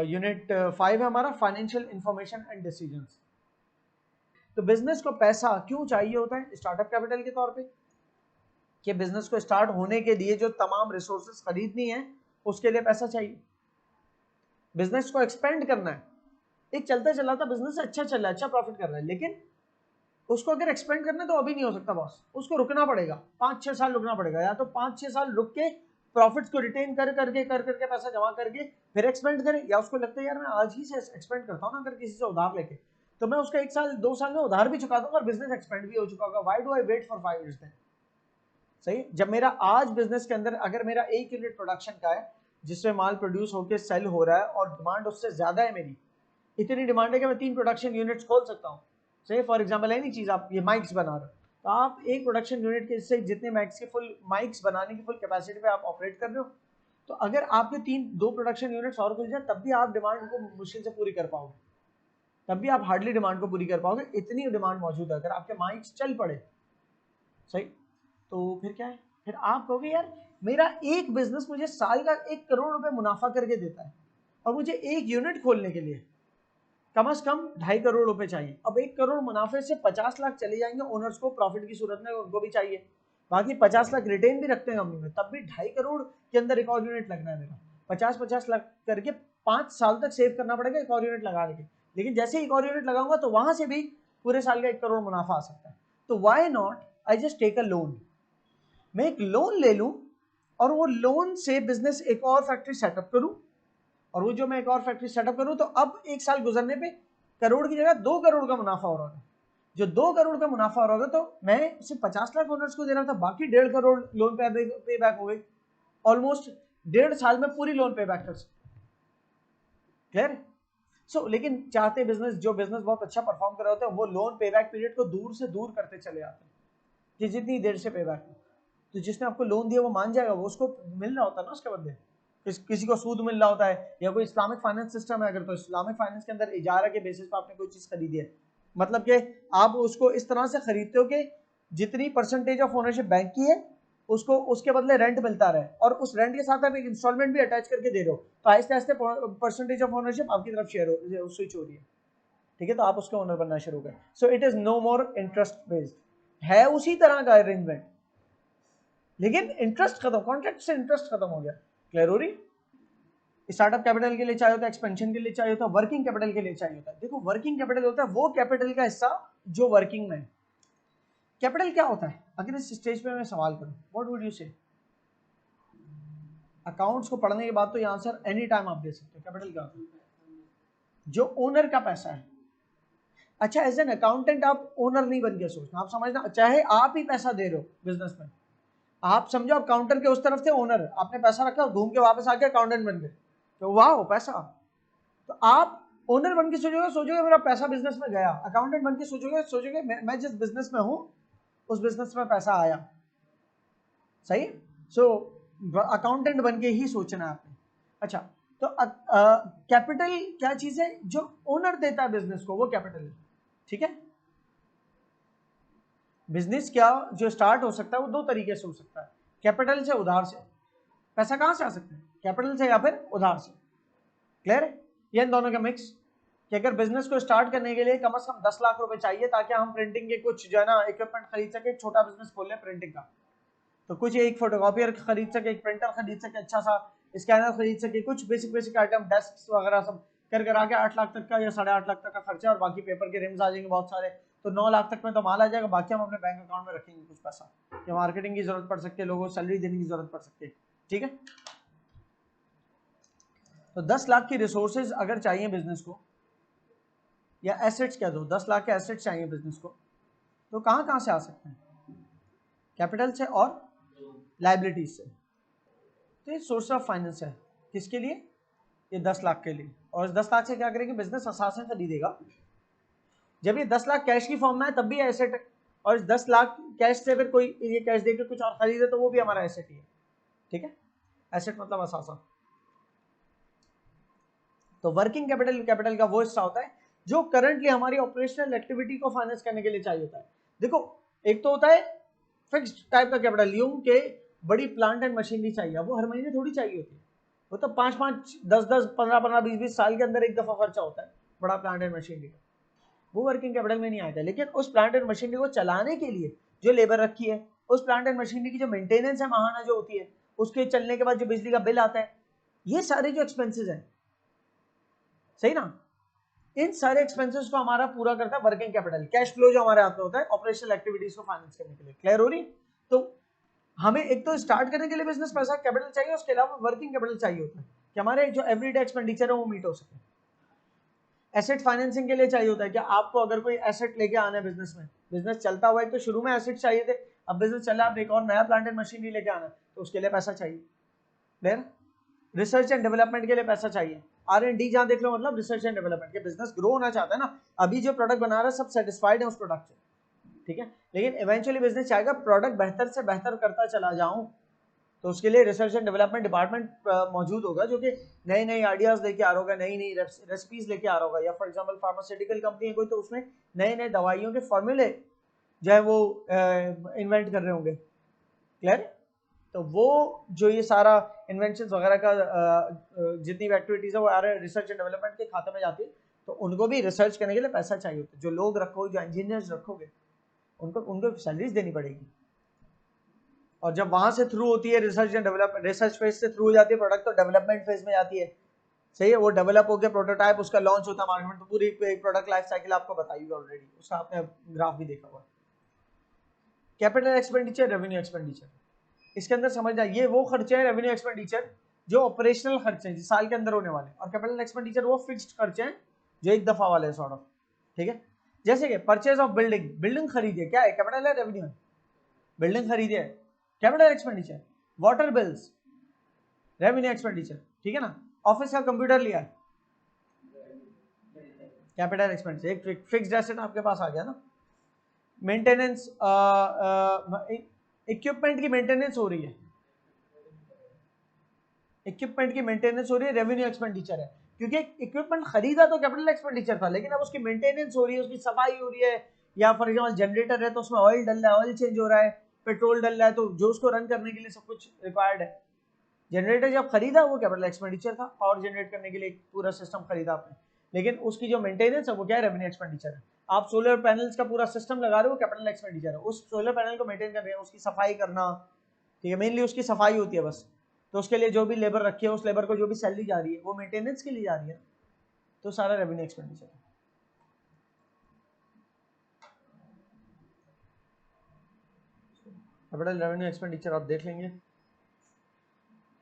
Unit 5 है हमारा financial information and decisions. तो बिजनेस को पैसा क्यों चाहिए होता है स्टार्टअप कैपिटल के तौर पे, कि बिजनेस को स्टार्ट होने के लिए जो तमाम रिसोर्सेज खरीदनी है उसके लिए पैसा चाहिए। बिजनेस को एक्सपेंड करना है, एक चलता चलाता बिजनेस अच्छा चल रहा है, अच्छा प्रॉफिट कर रहा है, लेकिन उसको अगर एक्सपेंड करना है तो अभी नहीं हो सकता बॉस, उसको रुकना पड़ेगा, 5-6 साल रुकना पड़ेगा, या तो 5-6 साल रुक के प्रॉफिट्स को रिटेन कर करके पैसा जमा करके फिर एक्सपेंड करें, या उसको लगता है यार मैं आज ही से एक्सपेंड करता हूँ ना अगर किसी से उधार लेके, तो मैं उसका 1 साल 2 साल में उधार भी चुका दूंगा और बिजनेस एक्सपेंड भी हो चुका होगा। Why do I wait for 5 years then? सही, जब मेरा आज बिजनेस के अंदर अगर मेरा 1 यूनिट प्रोडक्शन का है जिसमें माल प्रोड्यूस होकर सेल हो रहा है और डिमांड उससे ज्यादा है, मेरी इतनी डिमांड है कि मैं 3 प्रोडक्शन यूनिट्स खोल सकता हूँ। से फॉर एग्जांपल एनी चीज, आप ये माइक्स बना रहे हो तो आप एक प्रोडक्शन यूनिट के से जितने माइक्स के फुल माइक्स बनाने की फुल कैपेसिटी पे आप ऑपरेट कर रहे हो, तो अगर आपके 2 प्रोडक्शन यूनिट्स और खुल जाए तब भी आप डिमांड को मुश्किल से पूरी कर पाओगे, तब भी आप हार्डली डिमांड को पूरी कर पाओगे, इतनी डिमांड मौजूद है अगर आपके माइक्स चल पड़े। सही, तो फिर क्या है, फिर आप कहोगे यार मेरा एक बिजनेस मुझे साल का 1 करोड़ रुपए मुनाफा करके देता है और मुझे एक यूनिट खोलने के लिए कम से कम 2.5 करोड़ रुपए चाहिए। अब 1 करोड़ मुनाफे से 50 लाख चले जाएंगे ओनर्स को प्रॉफिट की सूरत में, उनको भी चाहिए, बाकी 50 लाख रिटेन भी रखते हैं कंपनी में, तब भी 2.5 करोड़ के अंदर एक और यूनिट लगना है मेरा, 50-50 लाख करके 5 साल तक सेव करना पड़ेगा एक और यूनिट लगाने के। लेकिन जैसे ही एक और यूनिट लगाऊंगा तो वहां से भी पूरे साल का 1 करोड़ मुनाफा आ सकता है। तो why not I just take a loan, मैं एक लोन ले लूं और वो लोन से बिजनेस एक और फैक्ट्री सेटअप करूं, और वो जो मैं एक और फैक्ट्री सेटअप करूं तो अब 1 साल गुजरने पे करोड़ की जगह 2 करोड़ का मुनाफा हो रहा है। जो 2 करोड़ का मुनाफा हो रहा होगा तो मैं सिर्फ 50 लाख ओनर्स को दे रहा था, बाकी 1.5 करोड़ लोन पे बैक हो गई, ऑलमोस्ट 1.5 साल में पूरी लोन पे बैक कर सकते। क्लियर? सो लेकिन चाहते बिजनेस, जो बिजनेस बहुत अच्छा परफॉर्म कर रहे होते हैं वो लोन पे बैक पीरियड को दूर से दूर करते चले आते हैं कि जितनी देर से पे बैक हो, तो जिसने आपको लोन दिया वो मान जाएगा, वो उसको मिल रहा होता है ना उसके बदले, किसी को सूद मिल रहा होता है, या कोई इस्लामिक फाइनेंस सिस्टम है अगर, तो इस्लामिक फाइनेंस के अंदर इजारा के बेसिस पर आपने कोई चीज खरीदी है, मतलब कि आप उसको इस तरह से खरीदते हो कि जितनी परसेंटेज ऑफ ओनरशिप बैंक की है उसको उसके बदले रेंट मिलता रहे, और उस रेंट के साथ आप एक इंस्टॉलमेंट भी अटैच करके दे रहे हो, तो आहिस्ते आहिस्ते परसेंटेज ऑफ ओनरशिप आपकी तरफ स्विच हो रही है। ठीक है, तो आप उसके ओनर बनना शुरू करें। So it is no more interest based, है उसी तरह का अरेंजमेंट, लेकिन इंटरेस्ट खत्म, कॉन्ट्रैक्ट से इंटरेस्ट खत्म हो गया। क्लियर हो रही? स्टार्टअप कैपिटल के लिए चाहिए होता है, एक्सपेंशन के लिए चाहिए होता है, वर्किंग कैपिटल के लिए चाहिए होता है। देखो वर्किंग कैपिटल होता है वो कैपिटल का हिस्सा जो वर्किंग में है। कैपिटल क्या होता है, अगर इस स्टेज पे मैं सवाल करूं, व्हाट वुड यू से? अकाउंट्स को पढ़ने के बाद तो ये आंसर एनी टाइम आप दे सकते हो। कैपिटल क्या होता है? जो ओनर का पैसा है। अच्छा, एज एन अकाउंटेंट आप ओनर नहीं बन के सोचना, आप समझना, चाहे आप ही पैसा दे रहे हो बिजनेस में, आप समझो आप काउंटर के उस तरफ थे ओनर, आपने पैसा रखा, घूम के वापस आके अकाउंटेंट बन गए, तो वाह पैसा, तो आप ओनर बन के सोचोगे मेरा पैसा बिजनेस में गया, अकाउंटेंट बन के सोचोगे मैं जिस बिजनेस में हूं उस बिजनेस में पैसा आया। सही? सो अकाउंटेंट बन के ही सोचना है आपने। अच्छा, तो कैपिटल क्या चीज है? जो ओनर देता है बिजनेस को वो कैपिटल है। ठीक है, बिजनेस क्या जो स्टार्ट हो सकता है वो 2 तरीके से हो सकता है, कैपिटल से, उधार से। पैसा कहां से आ सकता है? कैपिटल से या फिर उधार से। क्लियर है? ये इन दोनों का मिक्स, कि अगर बिजनेस को स्टार्ट करने के लिए कम से कम 10 लाख रुपए चाहिए ताकि हम प्रिंटिंग के कुछ जो है ना इक्विपमेंट खरीद सके, छोटा बिजनेस खोल ले प्रिंटिंग का, तो कुछ एक फोटोकॉपियर खरीद सके, एक प्रिंटर खरीद सके, अच्छा सा स्कैनर खरीद सके, कुछ बेसिक आइटम डेस्क वगैरह सब कर कर आके 8 लाख तक का या 8.5 लाख तक का खर्चा, और बाकी पेपर के रिम्स आ जाएंगे बहुत सारे, तो 9 लाख तक में तो माल आ जाएगा। बाकी हम अपने बैंक अकाउंट में रखेंगे कुछ पैसा, कि मार्केटिंग की जरूरत पड़ सकती है, लोगों को सैलरी देने की जरूरत पड़ सकती है। ठीक है, तो 10 लाख की रिसोर्सेज अगर चाहिए बिजनेस को, या एसेट्स कह दो, 10 लाख के एसेट्स चाहिए बिजनेस को, तो कहां कहां से आ सकते हैं? कैपिटल से और लाइबिलिटीज से। तो ये सोर्स ऑफ फाइनेंस है किसके लिए? ये 10 लाख के लिए। और इस 10 लाख से क्या करेंगे? बिजनेस असासन खरीदेगा। जब ये 10 लाख कैश की फॉर्म में है तब भी एसेट है, और इस 10 लाख कैश से फिर कोई ये कैश देकर कुछ और खरीदे तो वो भी हमारा एसेट ही है। ठीक है, एसेट मतलब असासा। तो वर्किंग कैपिटल का वो हिस्सा होता है जो करंटली हमारी ऑपरेशनल एक्टिविटी को फाइनेंस करने के लिए चाहिए होता है। देखो, एक तो होता है फिक्स्ड टाइप का कैपिटल, यूं के बड़ी प्लांट एंड मशीनरी चाहिए, वो हर महीने थोड़ी चाहिए होती है। वो तो 5-5, 10-10, 15-15, 20-20 साल के अंदर एक दफा खर्चा होता है बड़ा प्लांट एंड मशीनरी का, वो वर्किंग कैपिटल में नहीं आएगा। लेकिन उस प्लांट एंड मशीनरी को चलाने के लिए जो लेबर रखी है, उस प्लांट एंड मशीनरी की जो मेंटेनेंस है माहाना जो होती है, उसके चलने के बाद जो बिजली का बिल आता है, ये सारे जो एक्सपेंसेस हैं, सही ना, इन सारे एक्सपेंसेस को हमारा पूरा करता है वर्किंग कैपिटल। कैश फ्लो जो हमारे हाथ में होता है ऑपरेशनल एक्टिविटीज को फाइनेंस करने के लिए। क्लियर हो रही? तो हमें एक तो स्टार्ट करने के लिए बिजनेस पैसा कैपिटल चाहिए, उसके अलावा वर्किंग कैपिटल चाहिए होता है कि हमारे जो एवरीडे एक्सपेंडिचर है वो मीट हो सके। एसेट फाइनेंसिंग के लिए चाहिए होता है कि आपको अगर कोई एसेट लेके आना है बिजनेस में, बिजनेस चलता हुआ है तो शुरू में एसेट चाहिए थे, अब बिजनेस चला, आप एक और नया प्लांट एंड मशीनरी लेके आना है तो उसके लिए पैसा चाहिए। क्लियर? रिसर्च एंड डेवलपमेंट के लिए पैसा चाहिए। R&D जहां देख लो मतलब रिसर्च एंड डेवलपमेंट के, बिजनेस ग्रो होना चाहता है ना, अभी जो प्रोडक्ट बना रहा है सब सेटिस्फाइड है उस प्रोडक्ट से, ठीक है, लेकिन इवेंचुअली बिजनेस चाहेगा प्रोडक्ट बेहतर से बेहतर करता चला जाऊं, तो उसके लिए रिसर्च एंड डेवलपमेंट डिपार्टमेंट मौजूद होगा जो कि नई नई आइडियाज लेके आ रहा होगा, नई नई रेसिपीज लेके आ रहा होगा, या फॉर एग्जांपल फार्मास्यूटिकल कंपनी है कोई तो उसमें नए नए दवाइयों के फॉर्मूले जो है वो इन्वेंट कर रहे होंगे। क्लियर? तो वो जो ये सारा इन्वेंशन वगैरह का जितनी भी एक्टिविटीज है वो रिसर्च एंड डेवलपमेंट के खाते में जाती है, तो उनको भी रिसर्च करने के लिए पैसा चाहिए होता है। जो लोग रखोगे, जो इंजीनियर्स रखोगे, उनको सैलरीज देनी पड़ेगी, और जब वहां से थ्रू होती है research and development, research phase से थ्रू हो जाती है प्रोडक्ट तो डेवलपमेंट फेज में जाती है, सही है, वो डेवलप हो गया प्रोटोटाइप, उसका लॉन्च होता है मार्केट में, तो पूरी प्रोडक्ट लाइफ साइकिल आपको बताई हुई ऑलरेडी, उसका आपने ग्राफ भी देखा हुआ। कैपिटल एक्सपेंडिचर, रेवेन्यू एक्सपेंडिचर, इसके अंदर समझना ये वो खर्चे हैं रेवेन्यू एक्सपेंडिचर जो ऑपरेशनल खर्चे हैं साल के अंदर होने वाले, और कैपिटल एक्सपेंडिचर वो फिक्स्ड खर्चे हैं जो एक दफा वाले सॉर्ट ऑफ, ठीक है। जैसे कि परचेज ऑफ बिल्डिंग, बिल्डिंग खरीदिए, क्या है, कैपिटल है रेवेन्यू है? बिल्डिंग खरीदिए, capital expenditure. Water bills, revenue expenditure, ठीक है ना। ऑफिस का कंप्यूटर लिया, कैपिटल एक्सपेंडिचर, एक फिक्स्ड एसेट आपके पास आ गया ना। मेंटेनेंस, इक्विपमेंट की मेंटेनेंस हो रही है, इक्विपमेंट की मेंटेनेंस हो रही है, रेवेन्यू एक्सपेंडिचर है, क्योंकि इक्विपमेंट खरीदा तो कैपिटल एक्सपेंडिचर था, लेकिन अब उसकी मेंटेनेंस हो रही है, उसकी सफाई हो रही है, या फॉर एग्जांपल जनरेटर है तो उसमें ऑयल डल रहा है, ऑयल चेंज हो रहा है, पेट्रोल डल रहा है, तो जो उसको रन करने के लिए सब कुछ रिक्वायर्ड है। जनरेटर जब खरीदा वो कैपिटल एक्सपेंडिचर था, पावर जनरेट करने के लिए पूरा सिस्टम खरीदा आपने, लेकिन उसकी जो मेंटेनेंस है वो क्या है, रेवेन्यू एक्सपेंडिचर है। आप सोलर पैनल्स का पूरा सिस्टम लगा रहे हो, कैपिटल एक्सपेंडिचर है, उस सोलर पैनल को मेंटेन कर रहे हैं, उसकी सफाई करना, ठीक है, मेनली उसकी सफाई होती है बस, तो उसके लिए जो भी लेबर रखी है, उस लेबर को जो भी सैलरी जा रही है वो मेंटेनेंस के लिए जा रही है, तो सारा रेवेन्यू एक्सपेंडिचर है। कैपिटल रेवेन्यू एक्सपेंडिचर आप देख लेंगे।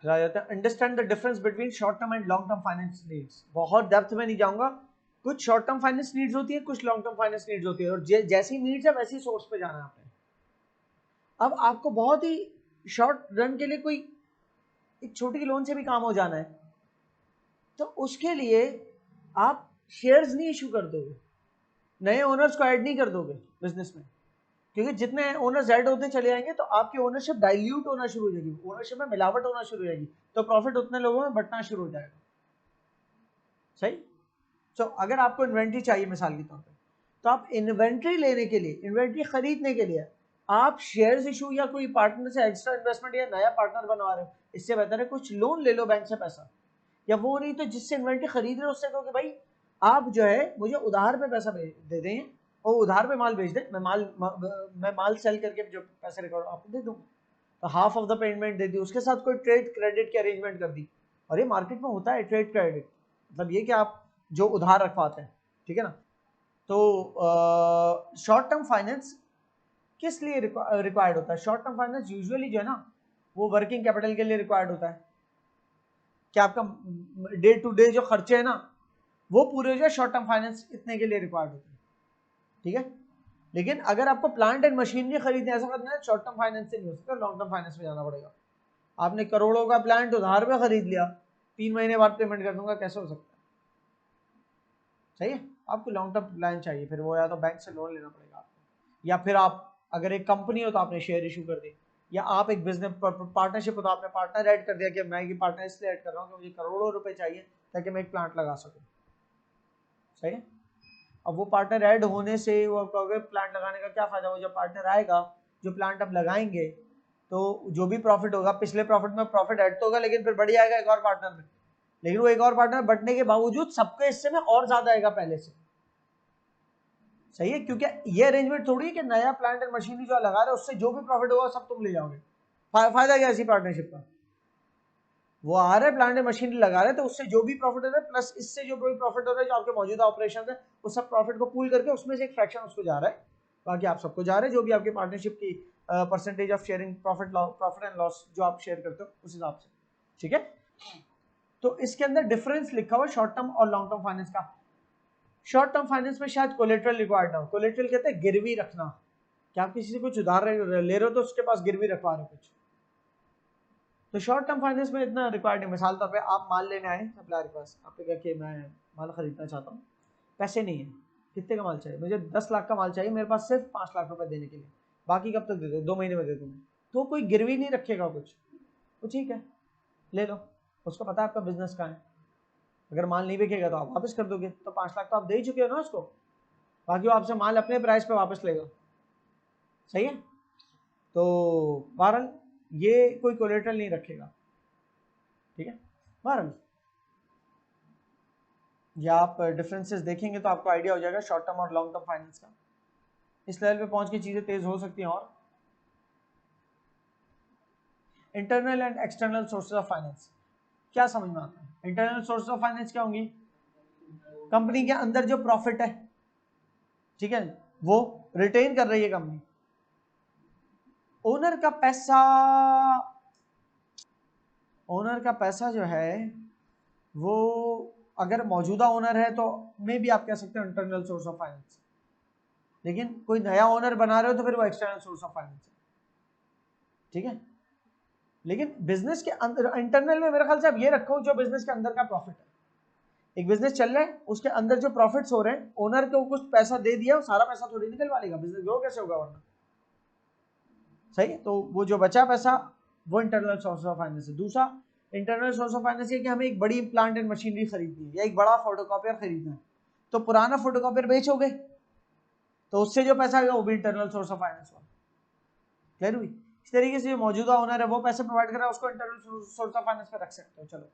फिर आ जाता है understand the difference between short term and long term finance needs. बहुत डेप्थ में नहीं जाऊंगा, कुछ शॉर्ट टर्म फाइनेंस नीड्स होती है, कुछ लॉन्ग टर्म फाइनेंस नीड्स होती है, और जैसी नीड्स है वैसी सोर्स पे जाना है आपने। अब आपको बहुत ही शॉर्ट रन के लिए कोई एक छोटी लोन से भी काम हो जाना है, तो उसके लिए आप शेयर्स नहीं इशू कर दोगे, नए ओनर्स को ऐड नहीं कर दोगे बिजनेस में, क्योंकि जितने ओनर्स ऐड होते चले जाएंगे तो आपकी ओनरशिप डाइल्यूट होना शुरू हो जाएगी, ओनरशिप में मिलावट होना शुरू हो जाएगी, तो प्रॉफिट उतने लोगों में बंटना शुरू हो जाएगा, सही। तो अगर आपको इन्वेंट्री चाहिए मिसाल के तौर पे, तो आप इन्वेंट्री लेने के लिए, इन्वेंट्री खरीदने के लिए आप शेयर्स इशू या कोई पार्टनर से एक्स्ट्रा इन्वेस्टमेंट या नया पार्टनर बनवा रहे हो, इससे बेहतर है कुछ लोन ले लो बैंक से पैसा, या वो नहीं तो जिससे इन्वेंट्री खरीद रहे हो उससे कहो कि भाई आप जो है मुझे उधार पे पैसा दे दें और उधार पे माल भेज दें, मैं माल सेल करके जो पैसे रिकॉर्ड आपको दे दूंगा, तो हाफ ऑफ द पेमेंट दे दी, उसके साथ कोई ट्रेड क्रेडिट की अरेंजमेंट कर दी, और ये मार्केट में होता है ट्रेड क्रेडिट, मतलब ये कि आप जो उधार रखवाते हैं, ठीक है ना। तो शॉर्ट टर्म फाइनेंस किस लिए रिक्वायर्ड होता है? शॉर्ट टर्म फाइनेंस यूजुअली जो है ना वो वर्किंग कैपिटल के लिए रिक्वायर्ड होता है, कि आपका डे टू डे जो खर्चे हैं ना वो पूरे हो जाए, शॉर्ट टर्म फाइनेंस इतने के लिए रिक्वायर्ड होता है, ठीक है। लेकिन अगर आपको प्लांट एंड मशीनरी खरीदने ऐसा करना है, शॉर्ट टर्म फाइनेंस से नहीं हो सकता, लॉन्ग टर्म फाइनेंस में जाना पड़ेगा। आपने करोड़ों का प्लांट उधार पे खरीद लिया, 3 महीने बाद पेमेंट कर दूंगा, कैसे हो सकता है, सही है। आपको लॉन्ग टर्म प्लान चाहिए, फिर वो या तो बैंक से लोन लेना पड़ेगा आपको, या फिर आप अगर एक कंपनी हो तो आपने शेयर इशू कर दी, या आप एक बिजनेस पार्टनरशिप हो तो आपने पार्टनर ऐड कर दिया कि मैं ये पार्टनर इसलिए ऐड कर रहा हूँ कि मुझे करोड़ों रुपए चाहिए ताकि मैं एक प्लांट लगा सकूँ, सही है। अब वो पार्टनर ऐड होने से वो कहोगे प्लांट लगाने का क्या फायदा, वो जब पार्टनर आएगा जो प्लांट अब लगाएंगे तो जो भी प्रॉफिट होगा, पिछले प्रॉफिट में प्रॉफिट ऐड तो होगा, लेकिन फिर बढ़ जाएगा एक और पार्टनर में, लेकिन वो एक और पार्टनर बढ़ने के बावजूद सबके हिस्से में और ज्यादा आएगा पहले से। सही है, क्योंकि ये अरेंजमेंट थोड़ी है कि नया प्लांट एंड मशीनरी जो लगा रहे हैं उससे जो भी प्रॉफिट होगा सब तुम ले जाओगे। फायदा क्या ऐसी पार्टनरशिप का? वो आ रहे प्लांट एंड मशीनरी लगा रहे तो उससे जो भी प्रॉफिट हो रहा है प्लस इससे जो भी प्रॉफिट हो रहा है जो आपके मौजूदा ऑपरेशन है उस सब प्रॉफिट को पूल करके उसमें से एक फ्रैक्शन उसको जा रहा है, बाकी आप सबको जा रहा है जो भी आपकी पार्टनरशिप की percentage of sharing profit and loss जो आप शेयर करते हो उस हिसाब से। ठीक है, तो इसके अंदर डिफरेंस लिखा हुआ शॉर्ट टर्म और लॉन्ग टर्म फाइनेंस का। शॉर्ट टर्म फाइनेंस में शायद कोलेटरल रिक्वायर्ड ना हो। कोलेटरल कहते हैं गिरवी रखना, कि आप किसी से कुछ उधार ले रहे हो तो उसके पास गिरवी रखवा रहे हो कुछ। तो शॉर्ट टर्म फाइनेंस में इतना रिक्वायर्ड है। मिसाल तौर पे आप माल लेने आए सप्लायर के पास, आपने कहा कि मैं माल खरीदना चाहता हूँ, पैसे नहीं है, कितने का माल चाहिए? मुझे 10 लाख का माल चाहिए, मेरे पास सिर्फ 5 लाख रुपए देने के लिए, बाकी कब तक दे दो? 2 महीने में दे दूंगा। तो कोई गिरवी नहीं रखेगा कुछ, तो ठीक है ले लो, उसको पता है आपका बिजनेस कहाँ है, अगर माल नहीं बिकेगा तो आप वापस कर दोगे, तो 5 लाख तो आप दे ही चुके हो ना उसको, बाकी वो आपसे माल अपने प्राइस पे वापस लेगा। सही है, तो बहरहाल ये कोई कोलेटरल नहीं रखेगा। ठीक है, बहरहाल या आप डिफरेंसेस देखेंगे तो आपको आइडिया हो जाएगा शॉर्ट टर्म और लॉन्ग टर्म फाइनेंस का। इस लेवल पे पहुंच के चीजें तेज हो सकती हैं। और internal and external sources of finance क्या समझ में आता है? इंटरनल सोर्सेज ऑफ फाइनेंस क्या होंगी? कंपनी के अंदर जो प्रॉफिट है, ठीक है, वो रिटेन कर रही है कंपनी। ओनर का पैसा, ओनर का पैसा जो है वो अगर मौजूदा ओनर है तो मे भी आप कह सकते हो इंटरनल सोर्स ऑफ फाइनेंस, लेकिन कोई नया ओनर बना रहे हो तो फिर वो एक्सटर्नल सोर्स ऑफ फाइनेंस है। ठीक है, लेकिन बिजनेस के अंदर इंटरनल में मेरे ख्याल से आप ये रखो जो बिजनेस के अंदर का प्रॉफिट है। एक बिजनेस चल रहा है, उसके अंदर जो प्रॉफिट्स हो रहे हैं, ओनर को कुछ पैसा दे दिया, वो सारा पैसा थोड़ी निकलवा लेगा, बिजनेस ग्रो कैसे होगा वरना। सही है, तो वो जो बचा पैसा वो इंटरनल सोर्स ऑफ फाइनेंस है। दूसरा इंटरनल सोर्स ऑफ फाइनेंस है कि हमें एक बड़ी प्लांट एंड मशीनरी खरीदनी है या एक बड़ा फोटोकॉपियर खरीदना है, तो पुराना फोटोकॉपियर बेचोगे तो उससे जो पैसा आएगा वो भी इंटरनल सोर्स ऑफ फाइनेंस होगा। क्लियर हुई? इस तरीके से जो मौजूदा ओनर है वो पैसे प्रोवाइड कर रहा है, उसको इंटरनल सोर्स ऑफ फाइनेंस पे रख सकते हो, चलो,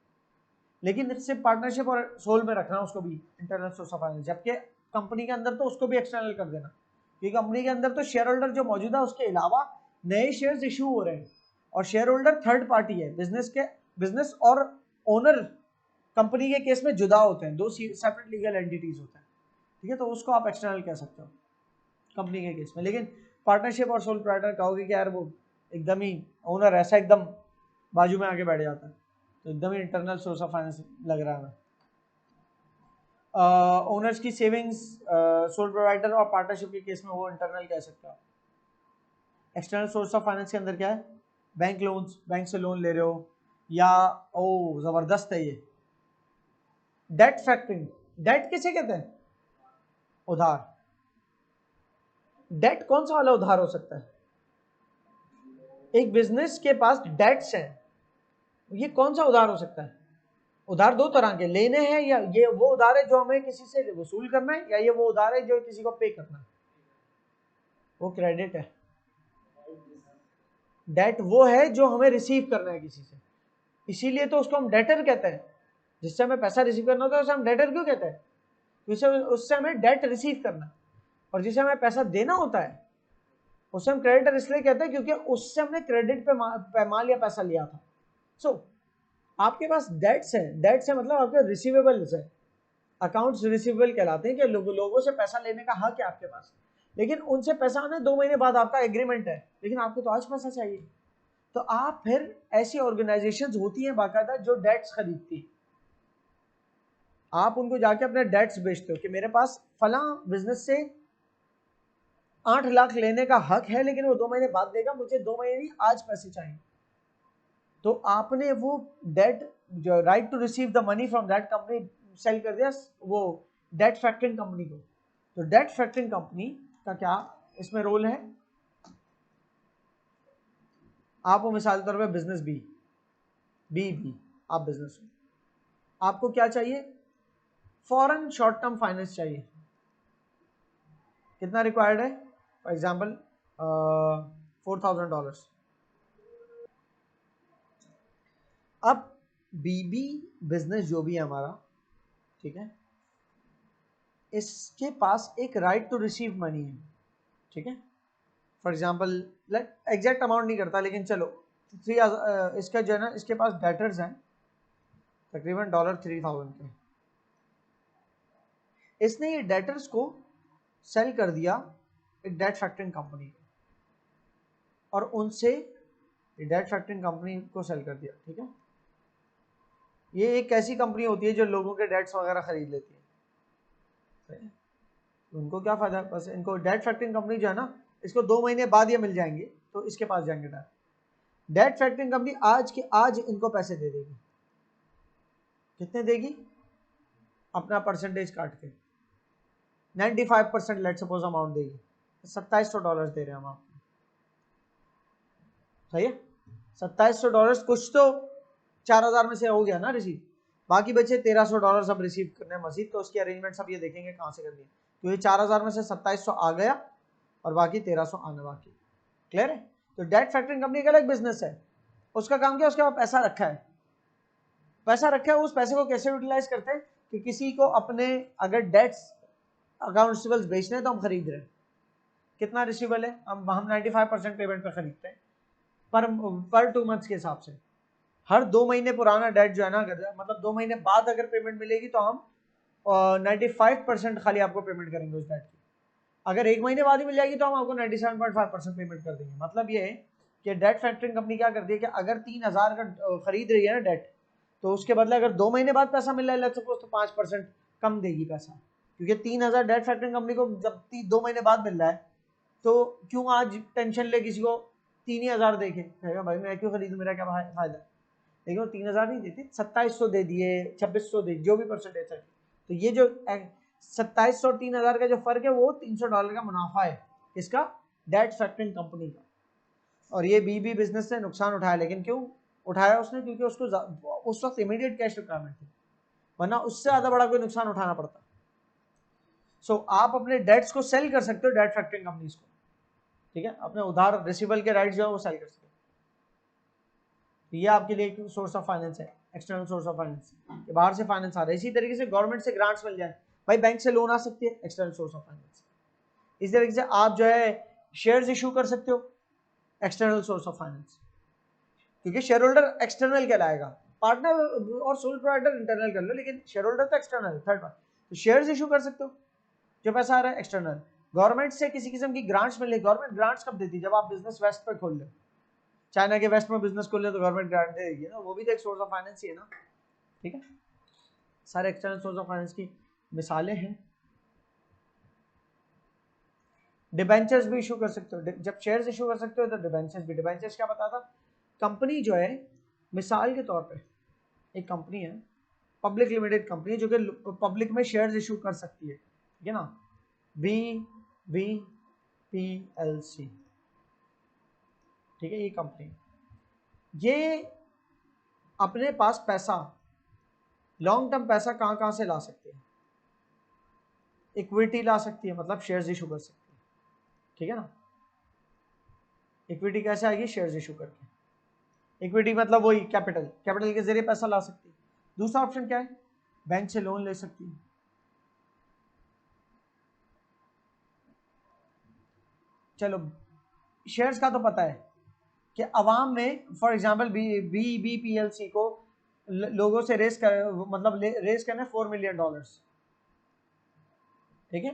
लेकिन सिर्फ पार्टनरशिप और सोल में रखना उसको भी इंटरनल सोर्स ऑफ फाइनेंस, जबकि कंपनी के अंदर तो उसको भी एक्सटर्नल कर देना, क्योंकि कंपनी के अंदर तो शेयर होल्डर जो मौजूदा उसके अलावा नए शेयर्स इशू हो रहे हैं, और शेयर होल्डर थर्ड पार्टी है, बिजनेस और ओनर कंपनी के केस में जुदा होते हैं, दो सेपरेट लीगल एंटिटीज होते हैं। ठीक है, तो उसको आप एक्सटर्नल कह सकते हो कंपनी के केस में, लेकिन पार्टनरशिप और सोल प्रोप्राइटर कहोगे कि यार वो एकदम ही ओनर ऐसा एकदम बाजू में आके बैठ जाता है, तो एकदम ही इंटरनल सोर्स ऑफ फाइनेंस लग रहा है। ओनर्स की सेविंग्स सोल प्रोवाइडर और पार्टनरशिप के केस में वो इंटरनल कह सकते हो। एक्सटर्नल सोर्स ऑफ फाइनेंस के अंदर क्या है? बैंक लोन्स, बैंक से लोन ले रहे हो, या ओ जबरदस्त है ये डेट फैक्टरिंग। डेट किसे कहते हैं? उधार। डेट कौन सा वाला उधार हो सकता है? एक बिजनेस के पास डेट्स हैं, ये कौन सा उधार हो सकता है? उधार दो तरह के, लेने हैं, या ये वो उधार है जो हमें किसी से वसूल करना है, या ये वो उधार है जो किसी को पे करना है, वो क्रेडिट है। डेट वो है जो हमें रिसीव करना है किसी से, इसीलिए तो उसको हम डेटर कहते हैं। जिससे हमें पैसा रिसीव करना होता है उसे हम डेटर क्यों कहते हैं? उससे हमें डेट रिसीव करना है। और जिसे हमें पैसा देना होता है उसे हम क्रेडिटर इसलिए कहते हैं क्योंकि उससे हमने क्रेडिट पे माल या पैसा लिया था। सो आपके पास डेट्स है, डेट्स है मतलब आपके रिसीवेबल्स है, अकाउंट्स रिसीवेबल कहलाते हैं कि लोगों से पैसा लेने का हक है आपके पास, लेकिन उनसे पैसा आना 2 महीने बाद आपका एग्रीमेंट है, लेकिन आपको तो आज पैसा चाहिए। तो आप फिर ऐसी ऑर्गेनाइजेशंस होती हैं बाकायदा जो डेट्स खरीदती, आप उनको जाके अपने डेट्स बेचते हो कि मेरे पास फला बिजनेस से 8 लाख लेने का हक है, लेकिन वो 2 महीने बाद देगा, मुझे 2 महीने नहीं आज पैसे चाहिए। तो आपने वो डेट जो right to receive the money from that company sell कर दिया वो डेट फैक्टरिंग कंपनी को। तो डेट फैक्टरिंग कंपनी का क्या इसमें रोल है? आप वो मिसाल के तौर पे बिजनेस बी आप बिजनेस हो, आपको क्या चाहिए? फॉरेन शॉर्ट टर्म फाइनेंस चाहिए। कितना रिक्वायर्ड है? For example $4,000। अब बीबी बिजनेस जो भी है हमारा, ठीक है, इसके पास एक राइट टू रिसीव मनी है, ठीक है। फॉर एग्जाम्पल एग्जैक्ट अमाउंट नहीं करता, लेकिन चलो इसका जो है ना, इसके पास डेटर्स हैं तकरीबन $3000 के। इसने ये डेटर्स को सेल कर दिया एक डेट फैक्टरिंग कंपनी को, और उनसे डेट फैक्टरिंग कंपनी को सेल कर दिया, ठीक है। ये एक ऐसी कंपनी होती है जो लोगों के डेट्स वगैरह खरीद लेती है। उनको क्या फायदा, बस इनको डेट फैक्टरिंग कंपनी जो है ना, इसको 2 महीने बाद ये मिल जाएंगे तो इसके पास जाएंगे डेट फैक्टरिंग कंपनी आज के आज इनको पैसे दे देगी। कितने देगी? अपना परसेंटेज काट के 95% लेट सपोज अमाउंट देगी, $2700 दे रहे हैं हम आपको, सही है। $2700 कुछ तो 4000 में से हो गया ना रिसीव, बाकी बचे $1300 सब रिसीव करने मजीद, तो उसकी अरेंजमेंट सब ये देखेंगे कहाँ से करनी है। तो ये 4000 में से 2700 आ गया और बाकी 1300 आना बाकी। क्लियर है? तो डेट फैक्टरिंग कंपनी का अलग बिजनेस है, उसका काम क्या, उसके पास पैसा रखा है, पैसा रखा है, उस पैसे को कैसे यूटिलाइज करते हैं कि किसी को अपने अगर डेट्स अकाउंट रिसीवेबल्स बेचने हैं तो हम खरीद रहे हैं, कितना रिसीवेबल है, हम 95% पेमेंट पर खरीदते हैं पर 2 मंथ्स के हिसाब से। हर 2 महीने पुराना डेट जो है ना, मतलब 2 महीने बाद अगर पेमेंट मिलेगी तो हम 95% खाली आपको पेमेंट करेंगे उस डेट की। अगर 1 महीने बाद ही मिल जाएगी तो हम आपको 97.5% पेमेंट कर देंगे। मतलब ये है कि डेट फैक्टरिंग कंपनी क्या करती है कि अगर 3000 का खरीद रही है ना डेट, तो उसके बदले अगर 2 महीने बाद पैसा मिल रहा है सपोज, तो 5% कम देगी पैसा, क्योंकि 3000 डेट फैक्टरिंग कंपनी को जब 2 महीने बाद मिल रहा है तो क्यों आज टेंशन ले किसी को 3000 देखे, कहेगा भाई मैं क्यों खरीदूं, मेरा क्या फायदा। लेकिन वो 3000 नहीं देती, 2700 दे दिए, 2600 दे, जो भी परसेंटेज है। तो ये जो 2700 और 3000 का जो फर्क है वो $300 का मुनाफा है इसका, डेट फैक्टरिंग कंपनी का। और ये बीबी बिजनेस से नुकसान उठाया, लेकिन क्यों उठाया उसने, क्योंकि उसको उस वक्त इमीडिएट कैश रिक्वायरमेंट थी, वरना उससे ज्यादा बड़ा कोई नुकसान उठाना पड़ता। सो आप अपने डेट्स को सेल कर सकते हो डेट फैक्टरिंग कंपनीज को, ठीक है, अपने उधार रिसीवेबल के राइट्स जो है वो सेल कर सकते हो। ये आपके लिए एक सोर्स ऑफ फाइनेंस है, एक्सटर्नल सोर्स ऑफ फाइनेंस, बाहर से फाइनेंस आ रहा है। इसी तरीके से गवर्नमेंट से ग्रांट्स मिल जाए, भाई बैंक से लोन आ सकती है, एक्सटर्नल सोर्स ऑफ फाइनेंस। इस तरीके से आप जो है शेयर्स इशू कर सकते हो, एक्सटर्नल सोर्स ऑफ फाइनेंस, क्योंकि शेयर होल्डर एक्सटर्नल कहलाएगा, पार्टनर और सोल प्रोवाइडर इंटरनल कर लो, लेकिन शेयर होल्डर तो एक्सटर्नल, थर्ड पार्टी। तो शेयर्स इशू कर सकते हो, जो पैसा आ रहा है एक्सटर्नल। गवर्नमेंट से किसी किस्म की ग्रांट्स मिले, गवर्नमेंट ग्रांट्स कब देती है, जब आप बिजनेस वेस्ट पर खोल लो, चाइना के वेस्ट में बिजनेस खोल ले तो गवर्नमेंट ग्रांट देगी ना, वो भी तो एक सोर्स ऑफ फाइनेंस ही है ना, ठीक है। सारे एक्सटर्नल सोर्स ऑफ फाइनेंस की मिसालें हैं। डिबेंचर्स भी इशू कर सकते हो, जब शेयर्स इशू कर सकते हो तो डिबेंचर्स भी। डिबेंचर्स क्या बताता, कंपनी जो है, मिसाल के तौर पे एक कंपनी है, पब्लिक लिमिटेड कंपनी, जो कि पब्लिक में शेयर्स इशू कर सकती है, ठीक है ना, BVPLC, ठीक है, ये कंपनी, ये अपने पास पैसा, लॉन्ग टर्म पैसा कहां कहां से ला सकती है, इक्विटी ला सकती है, मतलब शेयर्स इशू कर सकती है, ठीक है ना। इक्विटी कैसे आएगी, शेयर्स इशू करके। इक्विटी मतलब वही कैपिटल, कैपिटल के जरिए पैसा ला सकती है। दूसरा ऑप्शन क्या है, बैंक से लोन ले सकती है। चलो शेयर्स का तो पता है कि अवाम में, फॉर एग्जांपल BVPLC को लोगों से रेस कर, मतलब रेस करना है $4 मिलियन, ठीक है,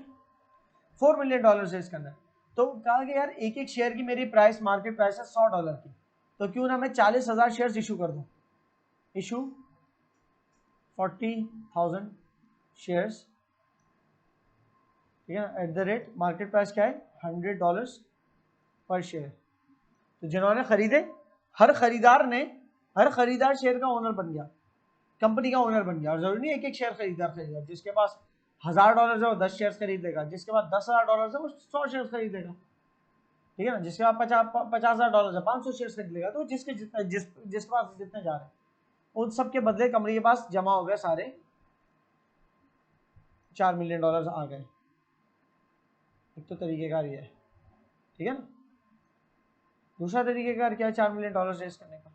$4 मिलियन रेस करना है। तो कहा कि यार एक एक शेयर की मेरी प्राइस, मार्केट प्राइस है $100 की, तो क्यों ना मैं 40,000 शेयर्स इशू कर दूं, इशू 40,000 शेयर्स, ठीक है, at the rate market price क्या है $100 पर शेयर। तो जिन्होंने खरीदे, हर खरीदार शेयर का ओनर बन गया, कंपनी का ओनर बन गया। और जरूरी नहीं एक एक शेयर खरीदा, जिसके पास $1000 है वो 10 शेयर खरीदेगा, जिसके पास $10,000 है वो 100 शेयर खरीदेगा, ठीक है ना, जिसके पास $50,000 है 500 शेयर खरीद लेगा। तो जिसके जिसके पास जितने जा रहे हैं उन सब के बदले कंपनी के पास जमा हो गए सारे $4 मिलियन आ गए। एक तो तरीकेकार ये है, ठीक है ना। दूसरा तरीकेकार क्या है 4 मिलियन रेस करने का,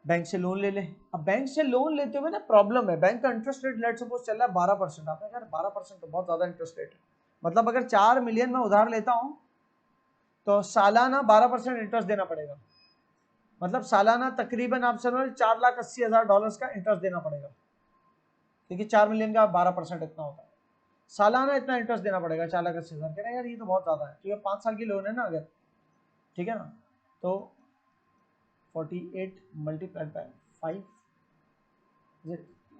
बैंक से लोन ले ले। अब बैंक से लोन लेते हुए ना प्रॉब्लम है, बैंक का इंटरेस्ट रेट लेट सपोज चल रहा है 12%। आपने कहा 12% तो बहुत ज्यादा इंटरेस्ट रेट है, मतलब अगर 4 मिलियन में उधार लेता हूं तो सालाना 12% इंटरेस्ट देना पड़ेगा, मतलब सालाना तकरीबन आप समझ $4,80,000 का इंटरेस्ट देना पड़ेगा, क्योंकि 4 मिलियन का 12% इतना होता है, सालाना इतना इंटरेस्ट देना पड़ेगा 4,80,000। कह रहे यार ये तो बहुत ज्यादा है, क्योंकि 5 साल की लोन है ना अगर, ठीक है ना, तो 48 मल्टीप्लाइड बाय 5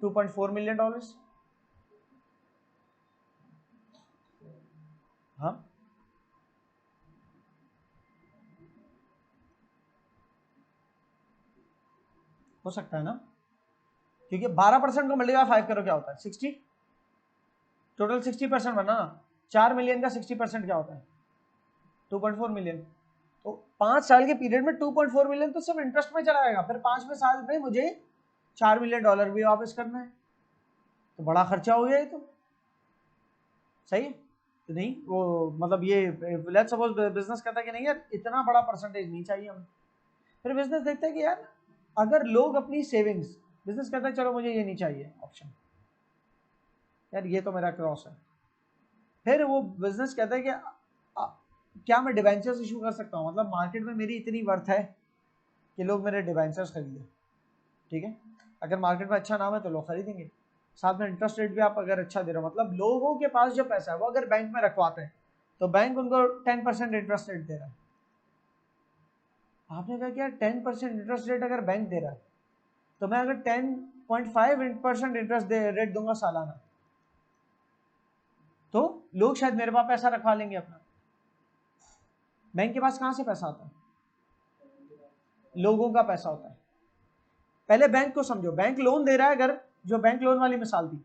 $2.4 मिलियन। हाँ हो सकता है ना, क्योंकि 12% को मल्टीप्लाई 5 करो क्या होता है 60, टोटल 60% बना ना, 4 मिलियन का 60% क्या होता है 2.4 मिलियन। तो 5 साल के पीरियड में 2.4 मिलियन तो सिर्फ इंटरेस्ट में चला जाएगा, फिर 5वें साल में मुझे $4 मिलियन भी वापस करना है, तो बड़ा खर्चा हो गया ये तो, सही है। तो नहीं वो मतलब ये लेट्स सपोज बिजनेस कहता है कि नहीं यार इतना बड़ा परसेंटेज नहीं चाहिए हमें, फिर बिजनेस देखता है कि यार अगर लोग अपनी सेविंग्स, बिजनेस कहता है चलो मुझे ये नहीं चाहिए ऑप्शन, यार ये तो मेरा क्रॉस है, फिर वो बिजनेस कहता है कि क्या मैं डिवेंचर्स इशू कर सकता हूँ, मतलब मार्केट में मेरी इतनी वर्थ है कि लोग मेरे डिवेंचर्स खरीदें, ठीक है, अगर मार्केट में अच्छा नाम है तो लोग खरीदेंगे, साथ में इंटरेस्ट रेट भी आप अगर अच्छा दे रहे हो, मतलब लोगों के पास जो पैसा है वो अगर बैंक में रखवाते हैं तो बैंक उनको 10% इंटरेस्ट रेट दे रहा है। आपने कहा क्या 10% इंटरेस्ट रेट अगर बैंक दे रहा है तो मैं अगर 10.5% इंटरेस्ट रेट दूंगा सालाना, तो लोग शायद मेरे पास पैसा रखवा लेंगे अपना। बैंक के पास कहां से पैसा आता है, लोगों का पैसा होता है। पहले बैंक को समझो, बैंक लोन दे रहा है, अगर जो बैंक लोन वाली मिसाल थी,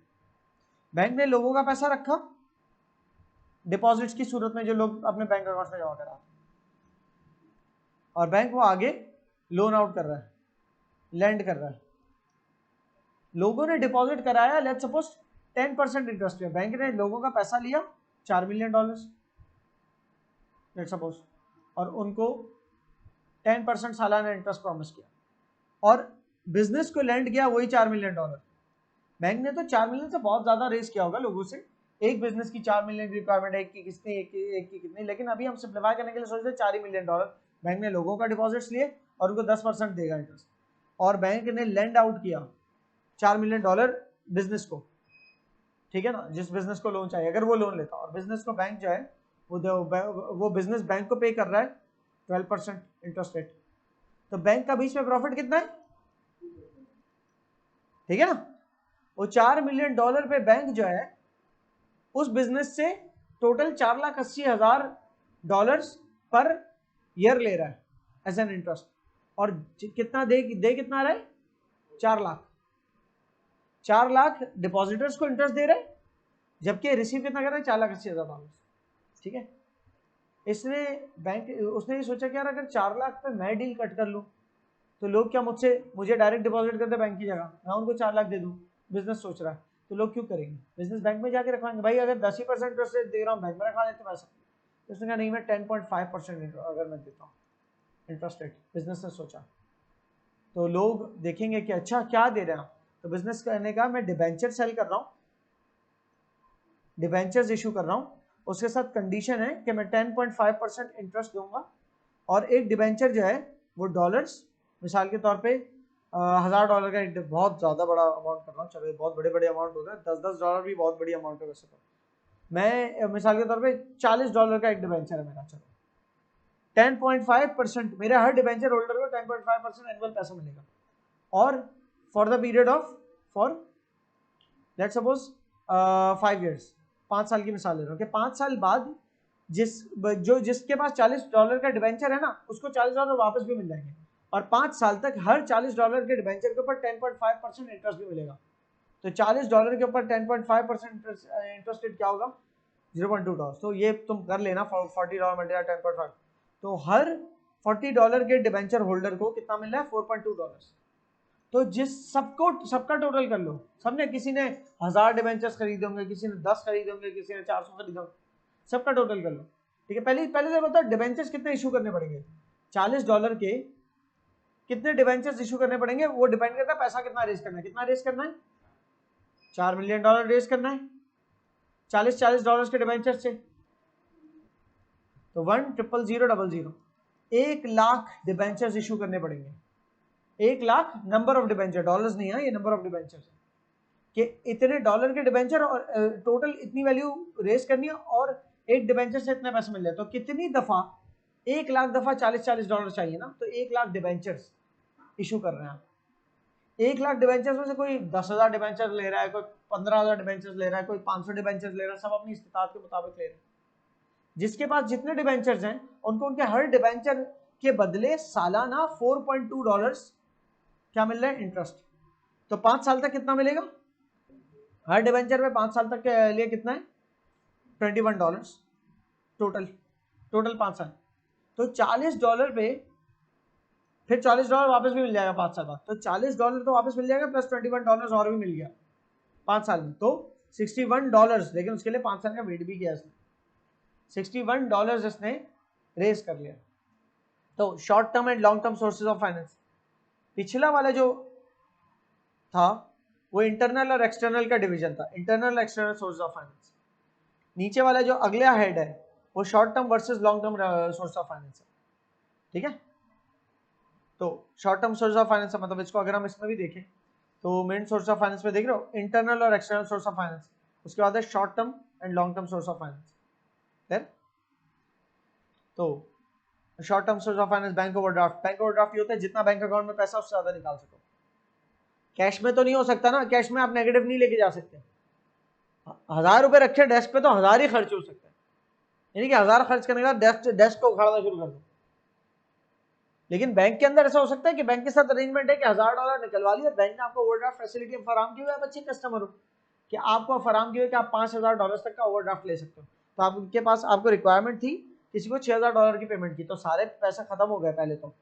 बैंक ने लोगों का पैसा रखा डिपॉजिट्स की सूरत में जो लोग अपने बैंक अकाउंट में जमा करा, और बैंक वो आगे लोन आउट कर रहा है, लैंड कर रहा है, लोगों ने डिपॉजिट कराया लेट्स सपोज 10% इंटरेस्ट पे, बैंक ने लोगों का पैसा लिया $4 मिलियन लेट्स सपोज, और उनको 10% सालाना इंटरेस्ट प्रॉमिस किया, और बिजनेस को लैंड किया वही $4 मिलियन। बैंक ने तो 4 मिलियन से बहुत ज्यादा रेस किया होगा लोगों से, एक बिजनेस की 4 मिलियन की रिक्वायरमेंट है, एक की कितनी, एक की कितनी, लेकिन अभी हम सिंप्लीफाई करने के लिए सोच रहे $4 ही मिलियन बैंक ने लोगों का डिपॉजिट्स लिए और उनको 10% देगा इंटरेस्ट, और बैंक ने लैंड आउट किया $4 मिलियन बिजनेस को, ठीक है ना, जिस बिजनेस को लोन चाहिए अगर वो लोन लेता, और बिजनेस को बैंक जो है वो बिजनेस बैंक को पे कर रहा है 12% इंटरेस्ट रेट, तो बैंक का बीच में प्रॉफिट कितना है, ठीक है ना, वो $4 मिलियन पे बैंक जो है उस बिजनेस से टोटल $4,80,000 पर ईयर ले रहा है एज एन इंटरेस्ट, और कितना दे कितना रहा है 4 लाख, 4 लाख डिपॉजिटर्स को इंटरेस्ट दे रहे हैं, जबकि रिसीव कितना कर रहे हैं $4,80,000, ठीक है। इसने बैंक उसने ये सोचा कि यार अगर 4 लाख पे मैं डील कट कर लूं तो लोग क्या मुझे डायरेक्ट डिपॉजिट करते बैंक की जगह, मैं उनको 4 लाख दे दूं, बिजनेस सोच रहा है तो लोग क्यों करेंगे, बिजनेस बैंक में जाके रखवाएंगे, भाई अगर 10% इंटरेस्ट रेट दे रहा हूँ बैंक में रखवा लेते पैसा, तो उसने कहा नहीं मैं 10.5% अगर मैं देता हूँ इंटरेस्ट रेट, बिजनेस ने सोचा, तो लोग देखेंगे कि अच्छा क्या दे रहे हैं, तो बिजनेस करने का मैं डिबेंचर सेल कर रहा हूँ, डिबेंचर्स इशू कर रहा हूँ, उसके साथ कंडीशन है कि मैं 10.5% इंटरेस्ट दूंगा, और एक डिबेंचर जो है वो डॉलर्स, मिसाल के तौर पे $1,000 का एक बहुत ज़्यादा बड़ा अमाउंट कर रहा हूँ, चलो बहुत बड़े बड़े अमाउंट होता है, $10 भी बहुत बड़ी अमाउंट है वैसे तो, मैं मिसाल के तौर पे $40 का एक डिबेंचर है मेरा, चलो 10.5% मेरे हर डिबेंचर होल्डर को 10.5% एनुअल पैसा मिलेगा, और for the period of for let's suppose 5 years, 5 साल की मिसाल ले रहा हूँ कि 5 साल बाद जिसके पास $40 का डिबेंचर है ना उसको $40 वापस भी मिल जाएंगे, और 5 साल तक हर $40 के डिबेंचर के ऊपर 10.5% इंटरेस्ट भी मिलेगा, तो $40 के ऊपर 10.5% इंटरेस्ट रेट क्या होगा $0.2, तो ये तुम कर लेना $40 मल्टीप्लाई 10.5, तो हर $40 के डिबेंचर होल्डर को कितना मिल रहा है $4.2, तो सबका टोटल कर लो, सबने, किसी ने 1000 डिबेंचर्स खरीदे होंगे, किसी ने 10 खरीदे होंगे, किसी ने 400 खरीदे होंगे, सबका टोटल कर लो, ठीक है। पहले तो बताओ डिबेंचर्स कितने इशू करने पड़ेंगे $40 के कितने डिबेंचर्स इशू करने पड़ेंगे वो डिपेंड करता है पैसा कितना रेज करना है। कितना रेज करना है? $4 मिलियन रेज करना है 40 डॉलर्स के डिबेंचर से, तो 1,000,000 1 लाख डिबेंचर्स इशू करने पड़ेंगे। 1 lakh number of debenture, dollars नहीं है, ये नंबर ऑफ डिबेंचर कि इतने डॉलर के डिबेंचर और टोटल इतनी वैल्यू रेस करनी है और एक डिबेंचर से इतने पैसे मिल जाए, तो कितनी दफा 1 लाख दफा 40 डॉलर चाहिए ना, तो 1 लाख डिबेंचर्स इशू कर रहे हैं आप। 1 लाख डिबेंचर्स में से कोई 10,000 डिबेंचर ले रहा है, कोई 15,000 डिबेंचर्स ले रहा है, कोई 500 डिबेंचर्स ले रहा है, सब अपनी इस्तिताअत के मुताबिक ले रहे हैं। जिसके पास जितने डिबेंचर्स हैं उनको उनके हर डिबेंचर के बदले सालाना $4.2 क्या मिल रहा है? इंटरेस्ट। तो 5 साल तक कितना मिलेगा हर डिबेंचर में? 5 साल तक के लिए कितना है? $21 टोटल 5 साल, तो $40 पे फिर $40 वापस भी मिल जाएगा 5 साल बाद, तो $40 तो वापस मिल जाएगा प्लस $21 और भी मिल गया 5 साल में, तो $61। लेकिन उसके लिए 5 साल का वेट भी किया इसने, $61 इसने रेज कर लिया। तो short term and long term sources of finance. पिछला वाला जो था वो इंटरनल और एक्सटर्नल का डिवीजन था, internal external source of finance. नीचे वाला जो अगला हेड है वो short term versus long term source of finance है, ठीक है। तो short term source of finance मतलब इसको अगर हम इसमें भी देखें तो मेन सोर्स ऑफ फाइनेंस में देख रहे हो इंटरनल और एक्सटर्नल सोर्स ऑफ फाइनेंस, उसके बाद है short term and long term source of finance. तो short term source of finance bank overdraft. Bank overdraft ये होता है जितना बैंक अकाउंट में पैसा उससे ज्यादा निकाल सको। कैश में तो नहीं हो सकता ना, कैश में आप नेगेटिव नहीं लेके जा सकते। 1000 रुपए रखे डेस्क पे तो 1000 ही खर्च हो सकते हैं, यानी कि 1000 खर्च करने के बाद डेस्क को उखाड़ना शुरू कर दो। लेकिन बैंक के अंदर ऐसा हो सकता है कि बैंक के साथ अरेंजमेंट है कि $1000 निकलवा लिया, बैंक ने आपको ओवरड्राफ्ट फैसिलिटी फराम की हुई है, आप अच्छे कस्टमर हो कि आपको फराम की हुई कि आप $5000 तक का ओवरड्राफ्ट ले सकते हो। तो आपके पास आपको रिक्वायरमेंट थी, किसी को $6000 की पेमेंट की, तो सारे पैसे खत्म हो गए पहले तो।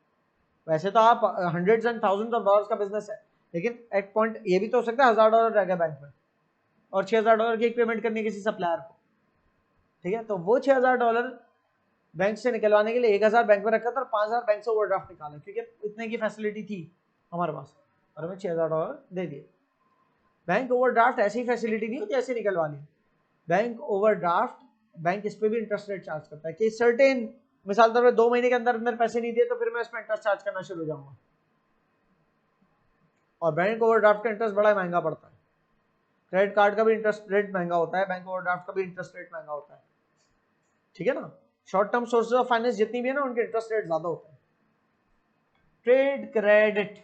वैसे तो आप hundreds and thousands of dollars का बिजनेस है, लेकिन एक पॉइंट ये भी तो हो सकता है $1000 रह गया बैंक में और $6000 की एक पेमेंट करनी है किसी सप्लायर को, ठीक है। तो वो $6000 बैंक से निकलवाने के लिए 1000 बैंक में रखा था और 5000 बैंक से ओवरड्राफ्ट निकाला, क्योंकि इतने की फैसिलिटी थी हमारे पास और हमें $6000 दे दिए। बैंक ओवरड्राफ्ट ऐसी फैसिलिटी नहीं होती ऐसे निकलवा ली। बैंक ओवरड्राफ्ट बैंक इस पे भी इंटरेस्ट रेट चार्ज करता है कि सर्टेन, मिसाल तौर पर 2 महीने के अंदर अंदर पैसे नहीं दिए तो फिर मैं इसमें इंटरेस्ट चार्ज करना शुरू हो जाऊंगा। और बैंक ओवरड्राफ्ट का इंटरेस्ट बड़ा महंगा पड़ता है। क्रेडिट कार्ड का भी इंटरेस्ट रेट महंगा होता है, बैंक ओवरड्राफ्ट का भी इंटरेस्ट रेट महंगा होता है, ठीक है ना। Short term sources of finance जितनी भी है ना उनके इंटरेस्ट रेट ज्यादा होता है। Trade credit.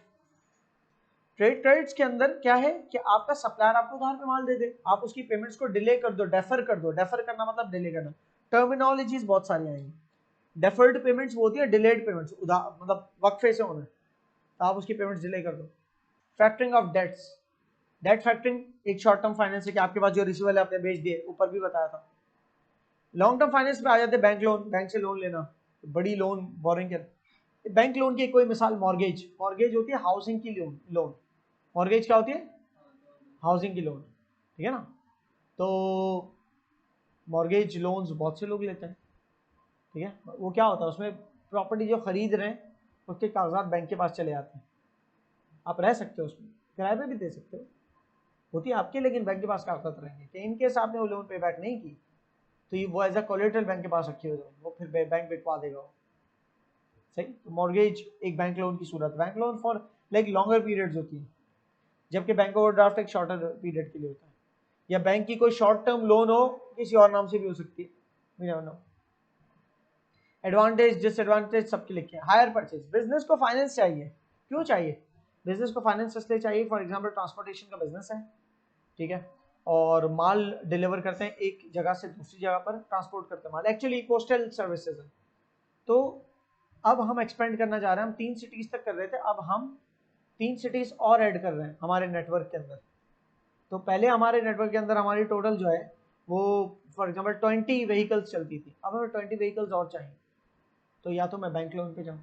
ट्रेड क्रेडिट्स के अंदर क्या है कि आपका सप्लायर आपको उधार पे माल दे दे, आप उसकी पेमेंट्स को डिले कर दो, डेफर कर दो। डेफर करना मतलब डिले करना, टर्मिनोलॉजीज बहुत सारी आएंगी। डेफर्ड पेमेंट्स वो होती है डिलेड पेमेंट्स, उधार मतलब वक्फे से होना, तो आप उसकी पेमेंट्स डिले कर दो। Factoring of debts. Debt factoring एक शॉर्ट टर्म फाइनेंस है कि आपके पास जो रिसीवेबल आपने बेच दिए, ऊपर भी बताया था। लॉन्ग टर्म फाइनेंस पे आ जाते हैं बैंक लोन, बैंक से लोन लेना, बड़ी लोन बोरिंग कर। बैंक लोन की कोई मिसाल मॉर्गेज। मॉर्गेज होती है हाउसिंग की लोन। मॉर्गेज क्या होती है? हाउसिंग की लोन, ठीक है ना। तो मॉर्गेज लोन्स बहुत से लोग लेते हैं, ठीक है। वो क्या होता है उसमें प्रॉपर्टी जो खरीद रहे हैं उसके कागजात बैंक के पास चले जाते हैं, आप रह सकते हो उसमें, किराए पे भी दे सकते हो, होती है आपके, लेकिन बैंक के पास कागजात रहेंगे कि इनकेस आपने वो लोन पे बैक नहीं की तो ये वो एज अ कोलेटरल बैंक के पास रखी हो जाए, वो फिर बैंक बिकवा देगा, सही। तो मॉर्गेज एक बैंक लोन की सूरत। Bank loan for like longer periods होती है, जबकि बैंक ओवरड्राफ्ट एक शॉर्टर पीरियड के लिए होता है। या बैंक की कोई शॉर्ट टर्म लोन हो, किसी और नाम से भी हो सकती है। एडवांटेज डिसएडवांटेज सबके लिखे हैं। Hire purchase. बिजनेस को फाइनेंस चाहिए, क्यों चाहिए बिजनेस को फाइनेंस? इसलिए चाहिए, फॉर एग्जांपल ट्रांसपोर्टेशन का बिजनेस है, ठीक है, और माल डिलीवर करते हैं एक जगह से दूसरी जगह पर, ट्रांसपोर्ट करते हैं माल, एक्चुअली कोस्टल सर्विसेज है। तो अब हम एक्सपेंड करना चाह रहे हैं, हम 3 सिटीज तक कर रहे थे, अब हम 3 सिटीज और ऐड कर रहे हैं हमारे नेटवर्क के अंदर। तो पहले हमारे नेटवर्क के अंदर हमारी टोटल जो है वो फॉर एग्जांपल 20 व्हीकल्स चलती थी, अब हमें 20 व्हीकल्स और चाहिए। तो या तो मैं बैंक लोन पे जाऊं,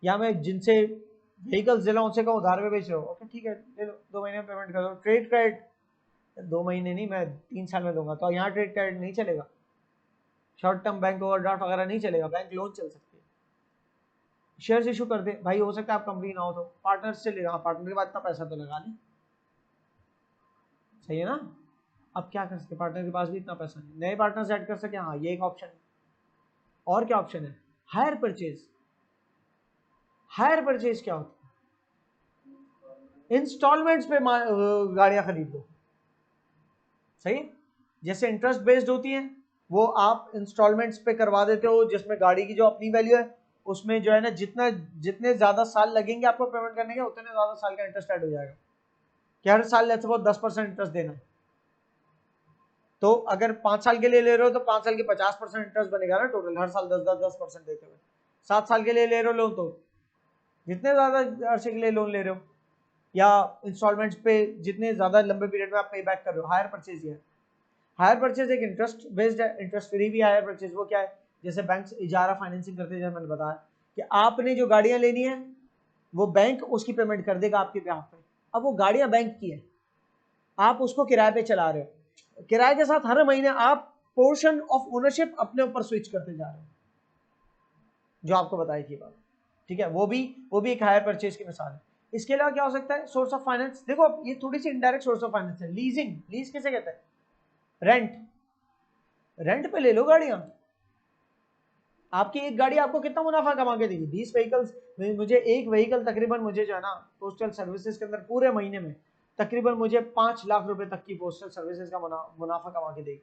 या मैं जिनसे व्हीकल्स दिला उनसे कहूँ उधार पे बेच रहे हो, ओके ठीक है ले लो, 2 महीने में पेमेंट कर दो। ट्रेड क्रेडिट 2 महीने नहीं, मैं 3 साल में दूंगा, तो यहाँ ट्रेड क्रेडिट नहीं चलेगा, शॉर्ट टर्म बैंक ओवरड्राफ्ट वगैरह नहीं चलेगा, बैंक लोन चल सकती है, शेयर्स इशू कर दे भाई, हो सकता है आप कंपनी ना हो तो पार्टनर से ले रहा, पार्टनर के बाद इतना पैसा तो लगा ले, सही है ना। अब क्या कर सकते, पार्टनर के पास भी इतना पैसा नहीं, नए पार्टनर ऐड कर सके, हाँ ये एक ऑप्शन है। और क्या ऑप्शन है, हायर परचेज। हायर परचेज क्या होता है, इंस्टॉलमेंट्स पे गाड़ियां खरीद लो, सही। जैसे इंटरेस्ट बेस्ड होती है, वो आप इंस्टॉलमेंट्स पे करवा देते हो, जिसमें गाड़ी की जो अपनी वैल्यू है उसमें जो है ना, जितने ज्यादा साल लगेंगे आपको पेमेंट करने के, उतने ज्यादा साल का इंटरेस्ट ऐड हो जाएगा, कि हर साल लेट्स सपोज 10% इंटरेस्ट देना है। तो अगर 5 साल के लिए ले रहे हो तो 5 साल के 50% इंटरेस्ट बनेगा ना टोटल, हर साल 10% देते हुए। 7 साल के लिए ले रहे हो लोन, तो जितने ज्यादा अरसे के लिए लोन ले रहे हो, या इंस्टॉलमेंट्स पे जितने ज्यादा लंबे पीरियड में आप पे बैक कर रहे हो, हायर परचेज है। हायर परचेज एक इंटरेस्ट बेस्ड है, इंटरेस्ट फ्री भी हायर परचेज। वो क्या है, जैसे बैंक इजारा फाइनेंसिंग करते हैं, जैसे मैंने बताया कि आपने जो गाड़ियां लेनी है वो बैंक उसकी पेमेंट कर देगा आपके बिहाफ पे। अब वो गाड़ियां बैंक की है, आप उसको किराए पे चला रहे हो, किराए के साथ हर महीने आप पोर्शन ऑफ ओनरशिप अपने ऊपर स्विच करते जा रहे हो, जो आपको बताई थी बात, ठीक है। वो भी एक हायर परचेज की मिसाल है। इसके अलावा क्या हो सकता है, सोर्स ऑफ फाइनेंस। देखो ये थोड़ी सी इनडायरेक्ट सोर्स ऑफ फाइनेंस है। लीजिंग, लीज किसे कहते हैं, रेंट। रेंट पे ले लो गाड़ियां, आपकी एक गाड़ी आपको कितना मुनाफा कमा के देगी, 20 व्हीकल्स। मुझे एक व्हीकल तकरीबन, मुझे जो है ना पोस्टल सर्विसेज के अंदर पूरे महीने में तकरीबन मुझे 5 लाख रुपए तक की पोस्टल सर्विसेज का मुनाफा कमा के देगी,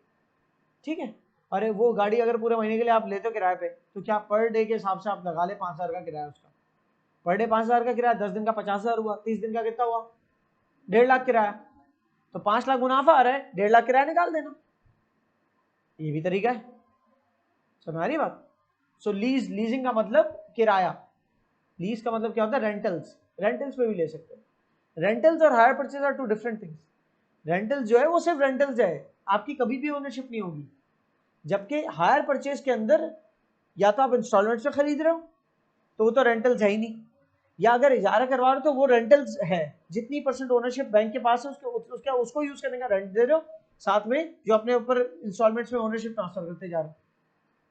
ठीक है। अरे वो गाड़ी अगर पूरे महीने के लिए आप लेते हो किराए पे, तो क्या पर डे के हिसाब से आप लगा ले 5,000 का किराया उसका, पर डे 5,000 का किराया, 10 दिन का 50,000 हुआ, 30 दिन का कितना हुआ, 1.5 लाख किराया। तो 5 लाख मुनाफा आ रहा है, 1.5 लाख किराया निकाल देना, ये भी तरीका है। समझ आ रही बात। सो लीजिंग का मतलब किराया, लीज का मतलब क्या होता है, रेंटल्स। रेंटल्स पे भी ले सकते हो। रेंटल्स और hire purchase are two different things. Rentals जो है वो सिर्फ रेंटल्स है, आपकी कभी भी ओनरशिप नहीं होगी। जबकि हायर परचेज के अंदर या तो आप इंस्टॉलमेंट से खरीद रहे हो तो वो तो रेंटल्स है ही नहीं, या अगर इजारा करवा रहे हो तो वो रेंटल्स है। जितनी परसेंट ओनरशिप बैंक के पास है उसको यूज करने का रेंट दे रहे हो, साथ में जो अपने ऊपर इंस्टॉलमेंट्स में ओनरशिप ट्रांसफर करते जा रहे हो,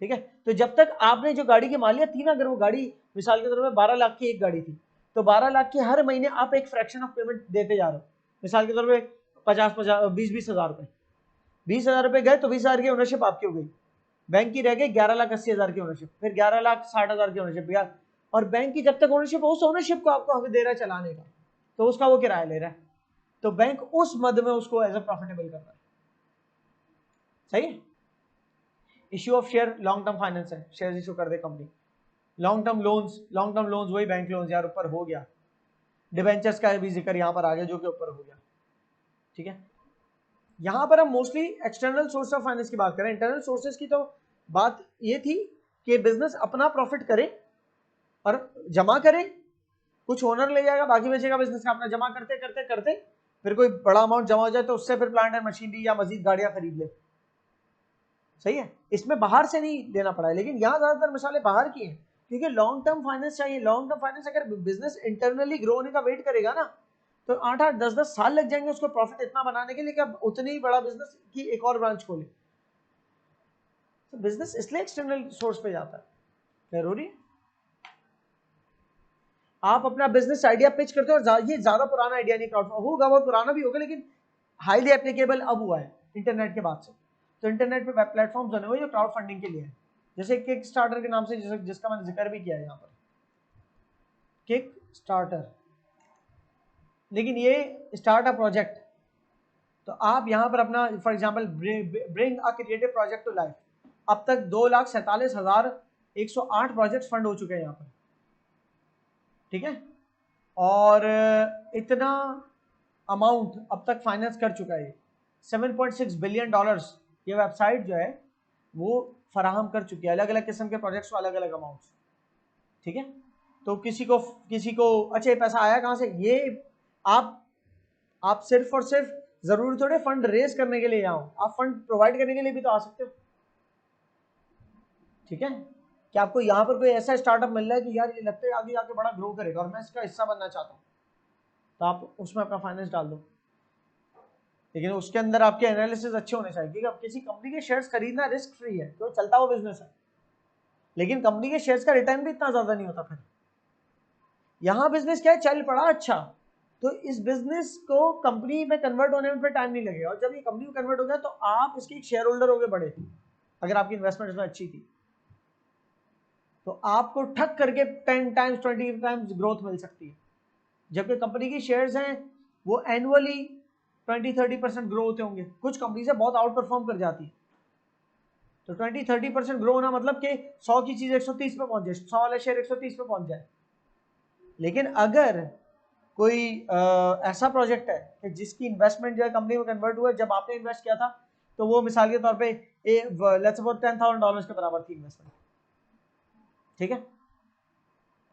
ठीक है। तो जब तक आपने जो गाड़ी की मालियत थी ना, अगर वो गाड़ी मिसाल के तौर पर 12 लाख की एक गाड़ी थी, तो 12 लाख की हर महीने आप एक फ्रैक्शन ऑफ पेमेंट देते जा रहे हो, मिसाल के तौर पर 20 हजार रुपए, 20,000 रुपए गए तो 20,000 की ओनरशिप आपकी हो गई, बैंक की रह गई 11,80,000 की ओनरशिप, फिर 11,60,000 की ओनरशिप, और बैंक की जब तक ओनरशिप हो, उस ओनरशिप को आपको हक दे रहा है चलाने का, तो उसका वो किराया ले रहा है, तो बैंक उस मद में उसको एज ए प्रॉफिटेबल कर रहा है, सही है। Issue of share long term finance है, शेयर इशू कर दे कंपनी। लॉन्ग टर्म लोन्स वही बैंक लोन्स यार, ऊपर हो गया। डिबेंचर्स का भी जिक्र यहां पर आ गया, जो कि ऊपर हो गया, ठीक है। यहां पर हम mostly external source of finance की बात करें। इंटरनल सोर्सेज की तो बात ये थी कि बिजनेस अपना प्रॉफिट करे और जमा करे, कुछ ओनर ले जाएगा, बाकी बचेगा बिजनेस का अपना, जमा करते करते करते फिर कोई बड़ा अमाउंट जमा हो जाए तो उससे फिर प्लांट एंड मशीनरी या मजीद गाड़ियां खरीद ले, सही है। इसमें बाहर से नहीं लेना पड़ा है, लेकिन यहाँ ज्यादातर मिसालें बाहर की हैं, क्योंकि लॉन्ग टर्म फाइनेंस चाहिए। लॉन्ग टर्म फाइनेंस अगर बिजनेस इंटरनली ग्रो होने का वेट करेगा ना, तो 8-8 10-10 साल लग जाएंगे उसको प्रॉफिट इतना बनाने के लिए कि अब उतनी ही बड़ा बिजनेस की एक और ब्रांच खोले। तो बिजनेस इसलिए एक्सटर्नल सोर्स पे जाता है, जरूरी। आप अपना बिजनेस आइडिया पिच करते हो, और ये ज्यादा पुराना आइडिया नहीं, क्राउड होगा, बहुत पुराना भी होगा, लेकिन हाईली एप्लीकेबल अब हुआ है इंटरनेट के बाद से। तो इंटरनेट पे वेब प्लेटफॉर्म्स बने हुए जो क्राउड फंडिंग के लिए है, जैसे किक स्टार्टर के नाम से, जिसका मैंने जिक्र भी किया है यहाँ पर, किक स्टार्टर। लेकिन ये स्टार्ट अ प्रोजेक्ट, तो आप यहाँ पर अपना for example bring a creative project to life, अब तक 2,47,108 प्रोजेक्ट फंड हो चुके हैं यहाँ पर, ठीक है। और इतना अमाउंट अब तक फाइनेंस कर चुका है, $7.6 बिलियन ये वेबसाइट जो है वो फराहम कर चुकी है, अलग अलग किस्म के प्रोजेक्ट्स को अलग अलग अमाउंट्स, ठीक है। तो किसी को अच्छा ये पैसा आया कहाँ से, ये आप सिर्फ और सिर्फ जरूरी थोड़े फंड रेज करने के लिए आओ, आप फंड प्रोवाइड करने के लिए भी तो आ सकते हो, ठीक है। कि आपको यहाँ पर कोई ऐसा स्टार्टअप मिल रहा है कि यार ये लगता है आगे जाके बड़ा ग्रो करेगा और मैं इसका हिस्सा बनना चाहता हूँ, तो आप उसमें अपना फाइनेंस डाल दो, लेकिन उसके अंदर आपके एनालिसिस अच्छे होने चाहिए, क्योंकि अब किसी कंपनी के शेयर्स खरीदना रिस्क फ्री है, तो चलता हुआ बिजनेस है, लेकिन कंपनी के शेयर्स का रिटर्न भी इतना ज्यादा नहीं होता फिर, यहाँ बिजनेस क्या है, चल पड़ा अच्छा, तो इस बिजनेस को कंपनी में कन्वर्ट होने में फिर टाइम नहीं लगेगा, और जब ये कंपनी में कन्वर्ट हो गया तो आप इसके एक शेयर होल्डर हो गए बड़े, अगर आपकी इन्वेस्टमेंट इसमें अच्छी थी तो आपको ठक करके 10 टाइम्स 20 टाइम्स ग्रोथ मिल सकती है, जबकि कंपनी की शेयर्स हैं वो एनुअली 20-30% ग्रो होते होंगे, कुछ कंपनी से बहुत आउट परफॉर्म कर जाती है, तो 20-30% ग्रो होना मतलब कि 100 की चीज 130 पे पहुंच जाए, 100 वाला शेयर 130 पे पहुंच जाए। लेकिन अगर कोई ऐसा प्रोजेक्ट है कि जिसकी इन्वेस्टमेंट जो है कंपनी में कन्वर्ट हुआ है, जब आपने इन्वेस्ट किया था तो वो मिसाल के तौर पे लेट्स सपोज $10,000 के बराबर थी इन्वेस्टमेंट, ठीक है,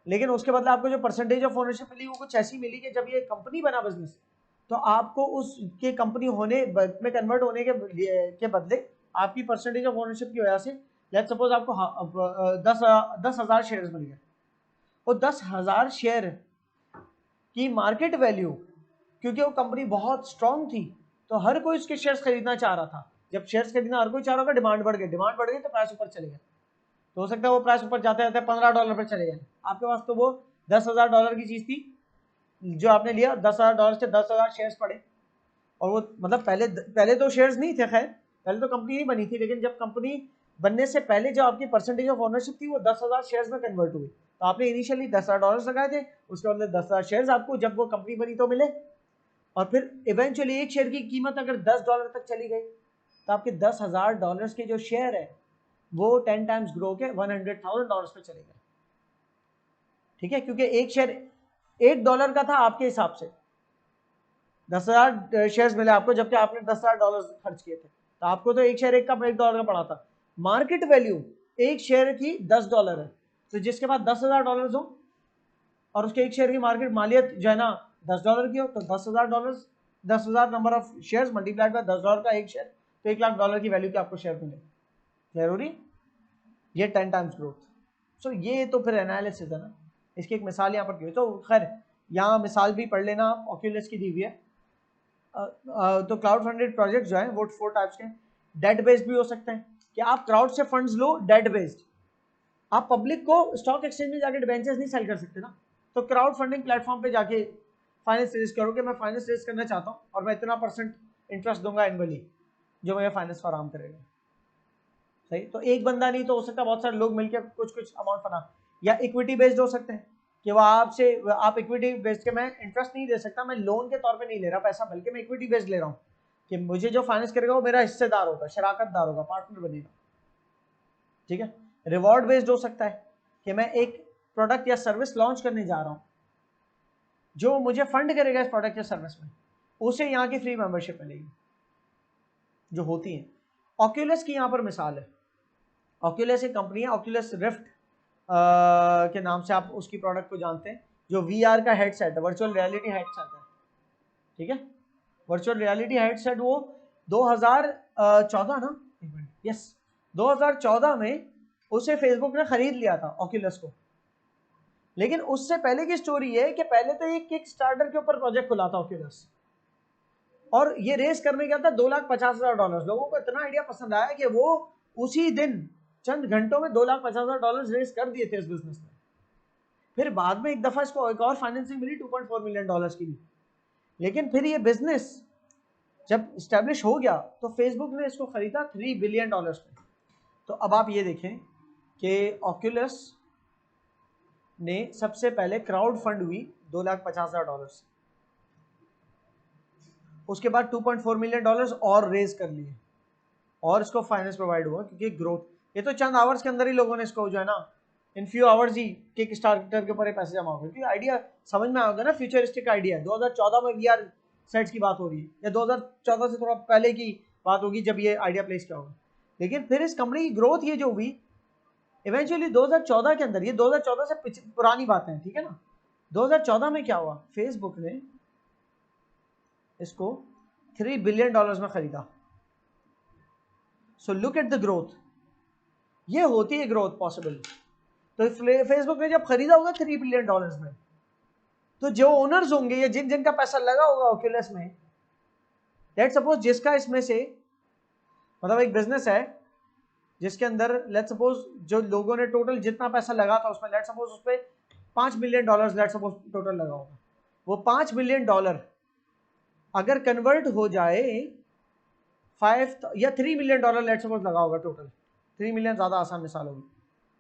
लेकिन उसके बदले आपको जो परसेंटेज ऑफ ओनरशिप मिली वो कुछ ऐसी मिली कि जब ये कंपनी बना बिजनेस तो आपको उसके कंपनी होने में कन्वर्ट होने के बदले आपकी परसेंटेज ऑफ ओनरशिप की वजह से लेट्स सपोज आपको 10,000 शेयर्स मिल गए, और 10,000 शेयर की मार्केट वैल्यू, क्योंकि वो कंपनी बहुत स्ट्रांग थी तो हर कोई उसके शेयर्स खरीदना चाह रहा था, जब शेयर्स खरीदना हर कोई चाह रहा था, डिमांड बढ़ गई तो प्राइस ऊपर चले गया, तो हो सकता है वो प्राइस ऊपर जाते जाते $15 पर चले गए, आपके पास तो वो $10,000 की चीज थी जो आपने लिया, $10,000 से 10,000 शेयर्स पड़े, और वो मतलब पहले तो शेयर्स नहीं थे, खैर पहले तो कंपनी नहीं बनी थी, लेकिन जब कंपनी बनने से पहले जो आपकी परसेंटेज ऑफ ओनरशिप थी वो 10,000 शेयर्स में कन्वर्ट हुई, तो आपने इनिशियली $10,000 लगाए थे, उसके बाद 10,000 शेयर्स आपको जब वो कंपनी बनी तो मिले, और फिर इवेंचुअली एक शेयर की कीमत अगर $10 तक चली गई तो आपके $10,000 के जो शेयर है वो 10 टाइम्स ग्रो के $100,000 पे चले गए, ठीक है, क्योंकि एक शेयर $1 का था आपके हिसाब से, 10,000 शेयर्स मिले आपको जबकि आपने $10,000 खर्च किए थे, तो आपको तो एक शेयर $1 का पड़ा था, मार्केट वैल्यू एक शेयर की $10 है, तो जिसके पास $10,000 हो और उसके एक शेयर की मार्केट मालियत जो है ना $10 की हो, तो $10,000 10,000 number of shares multiplied by $10 का एक शेयर, तो $1,00,000 की वैल्यू के आपको शेयर मिले, जरूरी ये 10 टाइम्स ग्रोथ। सो ये तो फिर एनालिसिस है ना, इसकी एक मिसाल यहाँ पर की, तो खैर यहाँ मिसाल भी पढ़ लेना आप, ऑक्यूलस की दी हुई है। तो क्लाउड फंडेड प्रोजेक्ट जो है वो 4 टाइप्स के, डेट बेस्ड भी हो सकते हैं कि आप क्राउड से फंड्स लो, डेट बेस्ड, आप पब्लिक को स्टॉक एक्सचेंज में जाके डिबेंचर्स नहीं सेल कर सकते ना, तो क्राउड फंडिंग प्लेटफॉर्म पे जाके फाइनेंस रेज करो कि मैं फाइनेंस रेज करना चाहता हूँ और मैं इतना % इंटरेस्ट दूंगा एनुअली जो मुझे फाइनेंस फराहम करेगा, सही, तो एक बंदा नहीं तो हो सकता है बहुत सारे लोग मिलकर कुछ अमाउंट बना, या इक्विटी बेस्ड हो सकते हैं कि वो आपसे आप इक्विटी बेस्ड के मैं इंटरेस्ट नहीं दे सकता, मैं लोन के तौर पे नहीं ले रहा पैसा, बल्कि मैं इक्विटी बेस्ड ले रहा हूँ कि मुझे जो फाइनेंस करेगा वो मेरा हिस्सेदार होगा, शराकतदार होगा, पार्टनर बनेगा, ठीक है। रिवॉर्ड बेस्ड हो सकता है कि मैं एक प्रोडक्ट या सर्विस लॉन्च करने जा रहा हूँ, जो मुझे फंड करेगा इस प्रोडक्ट या सर्विस में, उसे यहाँ की फ्री मेंबरशिप मिलेगी जो होती है। ऑक्यूलस की यहाँ पर मिसाल है, ऑक्यूलस एक कंपनी है, ऑक्यूलस रिफ्ट के नाम से आप उसकी प्रोडक्ट को जानते हैं, जो VR का हेडसेट है, वर्चुअल रियलिटी हेडसेट है, ठीक है, वर्चुअल रियलिटी हेडसेट, वो 2014 ना, यस 2014 में उसे फेसबुक ने खरीद लिया था ऑक्यूलस को, लेकिन उससे पहले की स्टोरी है कि पहले तो एक किक स्टार्टर के ऊपर प्रोजेक्ट खुला था ऑक्यूलस, और ये रेस करने गया था $250,000, लोगों को इतना आइडिया पसंद आया कि वो उसी दिन चंद घंटों में $250,000 रेस कर दिए थे इस बिजनेस में, फिर बाद में एक दफा इसको एक और फाइनेंसिंग मिली $2.4 मिलियन की भी, लेकिन फिर ये बिजनेस जब स्टैब्लिश हो गया तो फेसबुक ने इसको खरीदा $3 बिलियन में। तो अब आप ये देखें कि ऑक्यूलस ने सबसे पहले क्राउड फंड हुई $250,000 से, उसके बाद $2.4 मिलियन और रेज कर लिए, और इसको फाइनेंस प्रोवाइड हुआ क्योंकि ग्रोथ, ये तो चंद आवर्स के अंदर ही लोगों ने इसको जो है ना in few hours he kick starter के ऊपर पैसे जमा हो गए, क्योंकि आइडिया समझ में आएगा ना, फ्यूचरिस्टिक आइडिया है, 2014 में VR सेट्स की बात हो रही है, या 2014 से थोड़ा पहले की बात होगी जब ये आइडिया प्लेस किया होगा, लेकिन फिर इस कंपनी की ग्रोथ ये जो हुई इवेंचुअली 2014 के अंदर, ये 2014 से पुरानी बातें हैं, ठीक है ना, 2014 में क्या हुआ, फेसबुक ने इसको $3 बिलियन में खरीदा। So look at the growth, ये होती है ग्रोथ पॉसिबल। तो फेसबुक ने जब खरीदा होगा $3 बिलियन में, तो जो ओनर्स होंगे या जिन जिनका पैसा लगा होगा ऑक्यूलस में, लेट्स सपोज जिसका इसमें से मतलब एक बिजनेस है जिसके अंदर लेट्स सपोज जो लोगों ने टोटल जितना पैसा लगा था उसमें लेट्स सपोज उस पे $5 मिलियन लेट सपोज टोटल लगा होगा, वो $5 मिलियन अगर कन्वर्ट हो जाए 5 या $3 मिलियन लेट सपोज लगा होगा टोटल, 3 मिलियन ज्यादा आसान मिसाल होगी,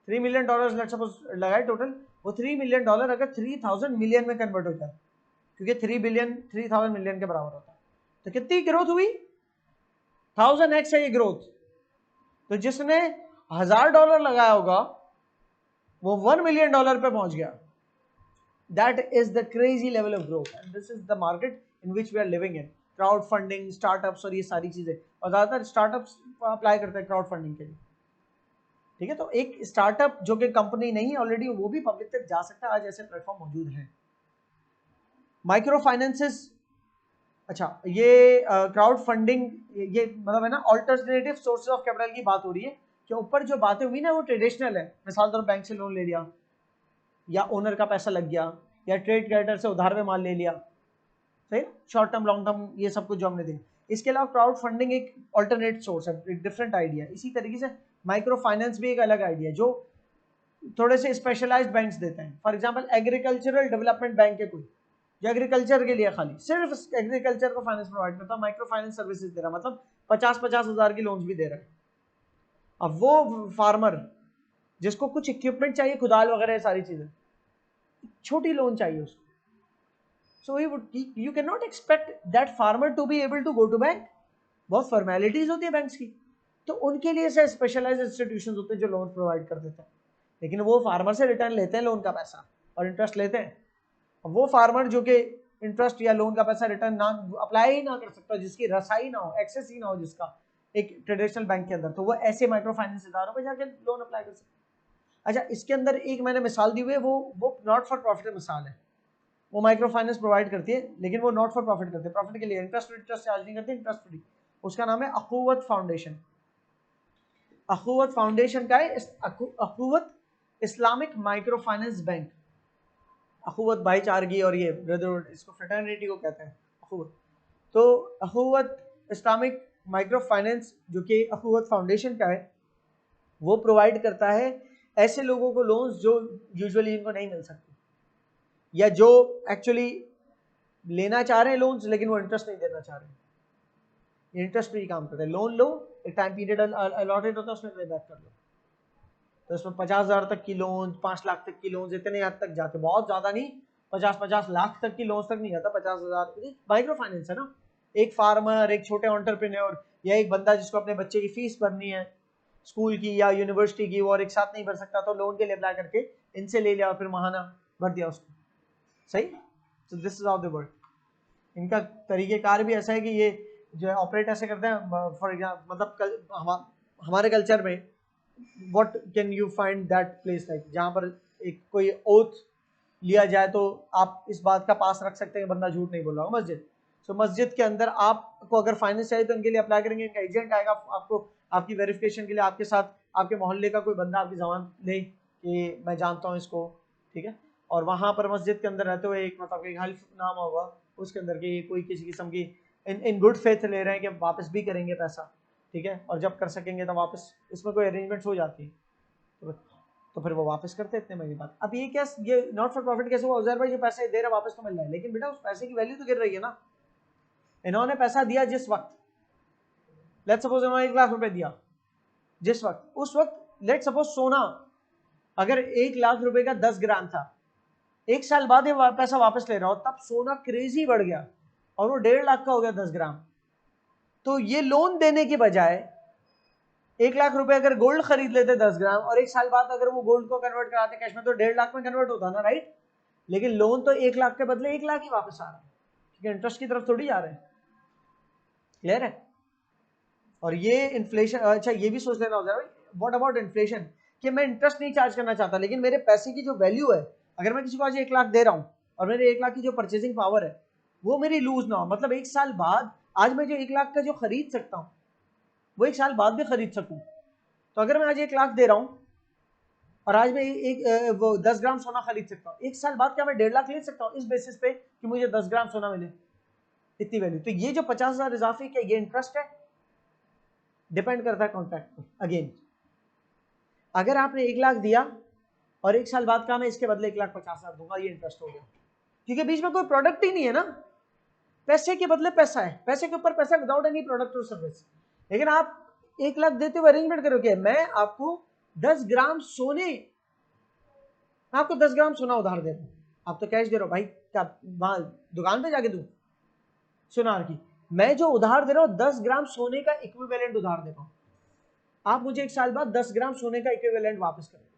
$3 मिलियन लेट सपोज लगाए टोटल, वो $3 मिलियन अगर 3000 मिलियन में कन्वर्ट हो जाए, क्योंकि 3 बिलियन 3000 मिलियन के बराबर होता है, तो कितनी ग्रोथ हुई, 1000x है ये ग्रोथ। तो जिसने $1000 लगाया होगा वो $1 मिलियन पे पहुंच गया। That is the crazy level of growth and this is the market in which we are living in. Crowd funding, startups और ये सारी चीजें, और ज्यादातर स्टार्टअप्स अप्लाई करते हैं क्राउड फंडिंग के लिए, ठीक है। तो एक स्टार्टअप जो कि कंपनी नहीं है ऑलरेडी, वो भी पब्लिक तक जा सकता है, आज ऐसे प्लेटफॉर्म मौजूद हैं। माइक्रो फाइनेंसेस, अच्छा ये क्राउड फंडिंग, ये मतलब है ना अल्टरनेटिव सोर्सेज ऑफ कैपिटल की बात हो रही है, कि ऊपर जो बातें हुई ना वो ट्रेडिशनल है, मिसाल तौर बैंक से लोन ले लिया, या ओनर का पैसा लग गया, या ट्रेड क्रेडिटर से उधार में माल ले लिया, सही, शॉर्ट टर्म लॉन्ग टर्म ये सब कुछ जो हमने देखा। इसके अलावा क्राउड फंडिंग एक अल्टरनेट सोर्स है, एक डिफरेंट आइडिया। इसी तरीके से माइक्रो फाइनेंस भी एक अलग आइडिया है, जो थोड़े से स्पेशलाइज्ड बैंक्स देते हैं। For example agricultural development bank है कोई, जो एग्रीकल्चर के लिए खाली सिर्फ एग्रीकल्चर को फाइनेंस प्रोवाइड करता है, माइक्रो फाइनेंस सर्विसेज दे रहा है, मतलब 50-50 हज़ार की लोन्स भी दे रहा है। अब वो फार्मर जिसको कुछ इक्विपमेंट चाहिए, खुदाल वगैरह सारी चीजें, छोटी लोन चाहिए उसको, so you cannot expect that farmer to be able to go to bank, बहुत फॉर्मेलिटीज होती है बैंक्स की, तो उनके लिए से स्पेशलाइज्ड इंस्टीट्यूशंस होते हैं जो लोन प्रोवाइड कर देते हैं, लेकिन वो फार्मर से रिटर्न लेते हैं लोन का पैसा और इंटरेस्ट लेते हैं। वो फार्मर जो कि इंटरेस्ट या लोन का पैसा रिटर्न ना अप्लाई ही ना कर सकता, जिसकी रसाई ना हो, एक्सेस ही ना हो जिसका एक ट्रेडिशनल बैंक के अंदर, तो वो ऐसे माइक्रो फाइनेंस इदारों पे जाके लोन अप्लाई कर सकते हैं। अच्छा, इसके अंदर एक मैंने मिसाल दी हुई है, वो नॉट फॉर प्रॉफिट मिसाल है, वो माइक्रो फाइनेंस प्रोवाइड करती है, लेकिन वो नॉट फॉर प्रॉफिट करते हैं, प्रॉफिट के लिए इंटरेस्ट चार्ज नहीं करते, इंटरेस्ट फ्री। उसका नाम है अखुवत फाउंडेशन। अखुवत फाउंडेशन का है अखुवत इस्लामिक माइक्रो फाइनेंस बैंक। अखुवत भाईचारगी और ये ब्रदरहुड, इसको फ्रेटर्निटी को कहते हैं अखुवत। तो अखुवत इस्लामिक माइक्रो फाइनेंस जो कि अखुवत फाउंडेशन का है, वो प्रोवाइड करता है ऐसे लोगों को लोन्स जो यूजुअली इनको नहीं मिल सकते, या जो एक्चुअली लेना चाह रहे हैं लोन्स लेकिन वो इंटरेस्ट नहीं देना चाह रहे, इंटरेस्ट फ्री काम करते हैं। लोन लो, एक टाइम पीरियड अलॉटेड होता है, उसमें पे बैक कर लो। तो इसमें 50,000 तक की लोन, 5 लाख तक की लोन, इतने हद तक जाते, बहुत ज्यादा नहीं, 50 लाख तक की लोन तक नहीं आता, 50,000। माइक्रो फाइनेंस है ना, एक फार्मर, एक छोटे एंटरप्रेन्योर, या एक बंदा जिसको अपने बच्चे की फीस भरनी है स्कूल की या यूनिवर्सिटी की, वो और एक साथ नहीं भर सकता, तो लोन के लिए अप्लाई करके इनसे ले लिया और फिर महाना भर दिया उसको, सही। तो this is how they work. इनका तरीकेकार भी ऐसा है कि ये जो है ऑपरेट ऐसे करते हैं। फॉर एग्जाम्पल, मतलब हमारे कल्चर में what can you find that place like, जहाँ पर एक कोई ओथ लिया जाए तो आप इस बात का पास रख सकते हैं कि बंदा झूठ नहीं बोल रहा हो। मस्जिद, तो मस्जिद के अंदर आपको अगर फाइनेंस चाहिए तो इनके लिए अप्लाई करेंगे, इनका एजेंट आएगा आपको आपकी वेरिफिकेशन के लिए, आपके साथ आपके मोहल्ले का कोई बंदा आपकी जबान ले कि मैं जानता हूँ इसको, ठीक है। और वहाँ पर मस्जिद के अंदर रहते हुए एक मतलब एक हल्फ नाम होगा उसके अंदर कि कोई किसी किस्म की इन गुड फेथ ले रहे हैं कि वापस भी करेंगे पैसा, ठीक है, और जब कर सकेंगे तो वापस, इसमें कोई अरेंजमेंट्स हो जाती है, तो फिर वो वापस करते इतने महीने बाद। अब ये क्या, ये नॉट फॉर प्रॉफिट कैसे हुआ, उज़ैर भाई जो पैसे दे रहा है वापस तो मिल रहा है, लेकिन बेटा उस पैसे की वैल्यू तो गिर रही है ना। इन्होंने पैसा दिया जिस वक्त, लेट्स सपोज इन्होंने 1 लाख रुपए दिया जिस वक्त, उस वक्त लेट्स सपोज सोना अगर 1 लाख रुपए का 10 ग्राम था, 1 साल बाद ये पैसा वापस ले रहा हो, तब सोना क्रेजी बढ़ गया और वो 1.5 लाख का हो गया 10 ग्राम। तो ये लोन देने के बजाय 1 लाख रुपए अगर गोल्ड खरीद लेते 10 ग्राम, और 1 साल बाद अगर वो गोल्ड को कन्वर्ट कराते कैश में, तो 1.5 लाख में कन्वर्ट होता ना, राइट। लेकिन लोन तो 1 लाख के बदले 1 लाख ही वापस आ रहा है, ठीक है, इंटरेस्ट की तरफ थोड़ी जा रहे हैं, क्लियर है। और ये इन्फ्लेशन, अच्छा ये भी सोच लेना होता है व्हाट अबाउट इन्फ्लेशन, कि मैं इंटरेस्ट नहीं चार्ज करना चाहता, लेकिन मेरे पैसे की जो वैल्यू है, अगर मैं किसी को आज 1 लाख दे रहा हूँ और मेरे 1 लाख की जो परचेसिंग पावर है वो मेरी लूज ना हो, मतलब 1 साल बाद आज मैं जो 1 लाख का जो खरीद सकता हूँ वो 1 साल बाद भी खरीद सकूँ। तो अगर मैं आज 1 लाख दे रहा हूँ और आज मैं वो 10 ग्राम सोना खरीद सकता हूँ, 1 साल बाद क्या मैं 1.5 लाख ले सकता हूँ इस बेसिस पे कि मुझे 10 ग्राम सोना मिले, इतनी वैल्यू। तो ये जो 50,000 इजाफी, क्या ये इंटरेस्ट है, डिपेंड करता है कॉन्ट्रैक्ट पे। अगेन अगर आपने 1 लाख दिया और 1 साल बाद का मैं इसके बदले 1,50,000 दूंगा, ये इंटरेस्ट हो गया, क्योंकि बीच में कोई प्रोडक्ट ही नहीं है ना, पैसे के बदले पैसा है, पैसे के ऊपर पैसा विदाउट एनी प्रोडक्ट और सर्विस। लेकिन आप 1 लाख देते हुए अरेंजमेंट करोगे, मैं आपको 10 ग्राम सोने, मैं आपको 10 ग्राम सोना उधार दे रहा हूं, आप तो कैश दे रहे हो भाई, क्या वहां दुकान पे जाके दूं सुनार की, मैं जो उधार दे रहा हूं 10 ग्राम सोने का इक्विवेलेंट उधार दे रहा हूं, आप मुझे 1 साल बाद 10 ग्राम सोने का इक्विवेलेंट वापस करोगे,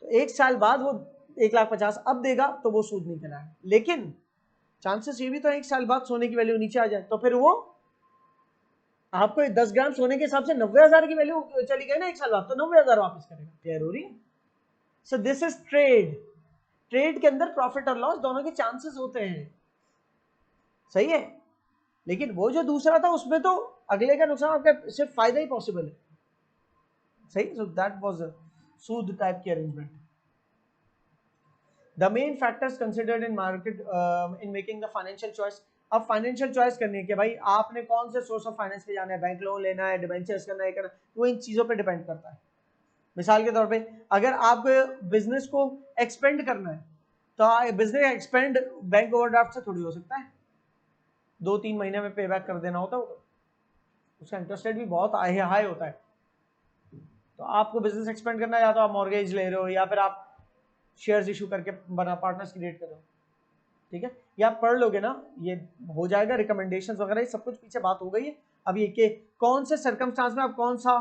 तो 1 साल बाद वो 1,50,000 अब देगा तो वो सूद नहीं कराएगा। लेकिन चांसेस ये भी तो 1 साल बाद सोने की वैल्यू नीचे आ जाए, तो फिर वो आपको 10 ग्राम सोने के हिसाब से 90,000 की वैल्यू चली गई ना 1 साल बाद, तो 90,000 वापस करेगा, क्लियर हो रही है। So this is trade, trade के अंदर प्रॉफिट और लॉस दोनों के चांसेस होते हैं, सही है। लेकिन वो जो दूसरा था उसमें तो अगले का नुकसान, आपका सिर्फ फायदा ही पॉसिबल है, सही। सो दैट वाज अ सूद टाइप की arrangement. The main factors considered in market in making the financial choice, अब फाइनेंशियल चॉइस करनी है कि भाई आपने कौन से सोर्स ऑफ फाइनेंस पे जाना है, बैंक लोन लेना है, डिबेंचर्स करना है, वो इन चीजों पे डिपेंड करता है। मिसाल के तौर पे अगर आपको बिजनेस को एक्सपेंड करना है तो बिजनेस एक्सपेंड बैंक ओवरड्राफ्ट से थोड़ी हो सकता है, 2-3 महीने में पे बैक कर देना होता है, उसका इंटरेस्ट रेट भी बहुत हाई होता है। तो आपको बिजनेस एक्सपेंड करना है, या तो आप मॉर्गेज ले रहे हो या फिर आप शेयर्स इशू करके बना पार्टनर्स क्रिएट कर रहे हो, ठीक है, या आप पढ़ लोगे ना, ये हो जाएगा, रिकमेंडेशंस वगैरह सब कुछ पीछे बात हो गई है। अब ये कि कौन से सर्कमस्टांस में आप कौन सा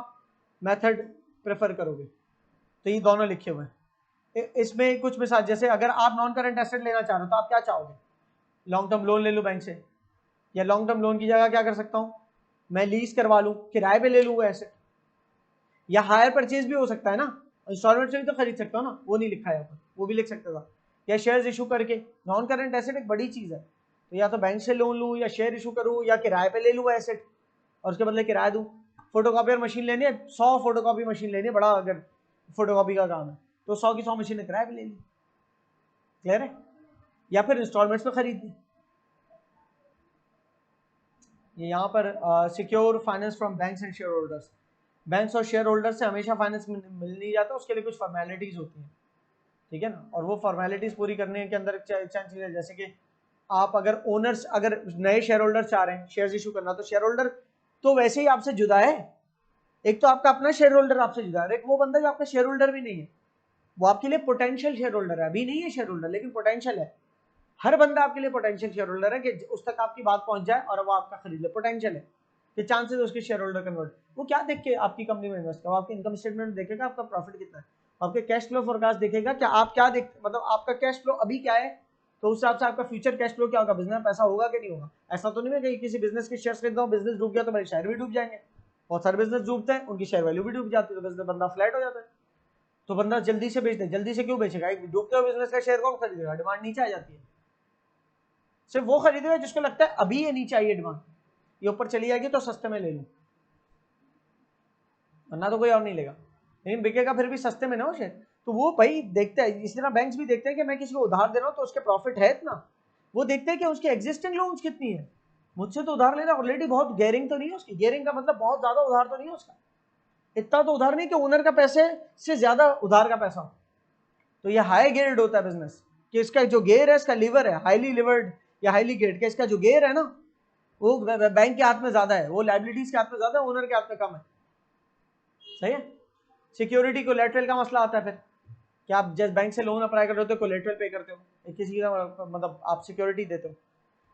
मेथड प्रेफर करोगे, तो ये दोनों लिखे हुए हैं इसमें। कुछ मिसाल, जैसे अगर आप नॉन करंट एसेट लेना चाह रहे हो तो आप क्या चाहोगे, लॉन्ग टर्म लोन ले लूं बैंक से, या लॉन्ग टर्म लोन की जगह क्या कर सकता हूं, मैं लीज करवा लूं, किराए पे ले लूंगा एसेट, या हायर परचेज भी हो सकता है ना, इंस्टॉलमेंट से भी तो खरीद सकता हूं ना, वो नहीं लिखा है यहाँ पर, वो भी लिख सकता था, या शेयर्स इशू करके। नॉन करंट एसेट एक बड़ी चीज है, तो या तो बैंक से लोन लूं, या शेयर इशू करूं, या किराए पे ले लूंगा एसेट और उसके बदले किराया दूं। फोटोकॉपियर मशीन लेनी है, 100 फोटोकॉपी मशीन लेनी है, बड़ा अगर फोटोकॉपी का काम है तो 100 की 100 मशीनें किराए पे ले ली, क्लियर है, या फिर इंस्टॉलमेंट्स में खरीद ली। ये यहाँ पर secure finance from banks and share holders, banks और शेयर होल्डर से हमेशा फाइनेंस मिल नहीं जाता, उसके लिए कुछ फॉर्मेलिटीज होती हैं, ठीक है ना, और वो फॉर्मेलिटीज पूरी करने के अंदर चंद चीजें, जैसे कि आप अगर ओनर्स, अगर नए शेयर होल्डर चाह रहे हैं शेयर्स इशू करना, तो शेयर होल्डर तो वैसे ही आपसे जुदा है, एक तो आपका अपना शेयर होल्डर आपसे जुदा है, एक वो बंदा जो आपका शेयर होल्डर भी नहीं है, वो आपके लिए पोटेंशियल शेयर होल्डर है, अभी नहीं है शेयर होल्डर लेकिन पोटेंशियल है। हर बंदा आपके लिए पोटेंशियल शेयर होल्डर है कि उस तक आपकी बात पहुंच जाए और वो आपका खरीद ले, पोटेंशियल है कि चांसेस उसके शेयर होल्डर कन्वर्ट। वो क्या देख के आपकी कंपनी में इन्वेस्ट करेगा, आपके इनकम स्टेटमेंट देखेगा आपका प्रॉफिट कितना है, आपके कैश फ्लो फोरकास्ट देखेगा कि आप क्या देख, मतलब आपका कैश फ्लो अभी क्या है, तो उस हिसाब से आपका फ्यूचर कैश फ्लो क्या होगा, बिजनेस में पैसा होगा कि नहीं होगा। ऐसा तो नहीं है कि किसी बिजनेस के शेयर खरीदता हूँ, बिजनेस डूब गया तो मेरे शेयर भी डूब जाएंगे, बहुत सारे बिजनेस डूबते हैं उनकी शेयर वैल्यू भी डूब जाती है, तो बिजनेस बंदा फ्लैट हो जाता है, तो बंदा जल्दी से बेच दे। जल्दी से क्यों बेचेगा, एक डूबते हुए बिजनेस का शेयर कौन खरीदेगा, डिमांड नीचे आ जाती है, सिर्फ वो खरीदेगा जिसको लगता है अभी ये नीचे आई है डिमांड, ये ऊपर चली जाएगी तो सस्ते में ले लूं, वरना तो कोई और नहीं लेगा, लेकिन बिकेगा फिर भी सस्ते में ना वो शेयर। तो वो भाई देखते हैं, इसी तरह बैंक्स भी देखते हैं कि मैं किसी को उधार दे रहा हूँ तो उसके प्रॉफिट है इतना, वो देखते हैं कि उसकी एग्जिस्टिंग लोन्स कितनी है, मुझसे तो उधार लेना ऑलरेडी बहुत गेयरिंग तो नहीं है उसकी, गेयरिंग का मतलब बहुत ज्यादा उधार तो नहीं है उसका, इतना तो उधार नहीं कि ओनर का पैसे से ज्यादा उधार का पैसा हो, तो ये हाई गेयर्ड होता है बिजनेस, कि इसका जो गेयर है, इसका लीवर है हाईली लिवर्ड या हाईली गेयर्ड, इसका जो गेयर है ना वो बैंक के हाथ में ज्यादा है, वो लाइबिलिटीज के हाथ में ज्यादा है, ओनर के हाथ में कम है, सही है। सिक्योरिटी कोलैटरल का मसला आता है फिर, कि आप जैसे बैंक से लोन अप्लाई कर रहे हो तो कोलैटरल पे करते हो, किसी का मतलब आप सिक्योरिटी देते हो।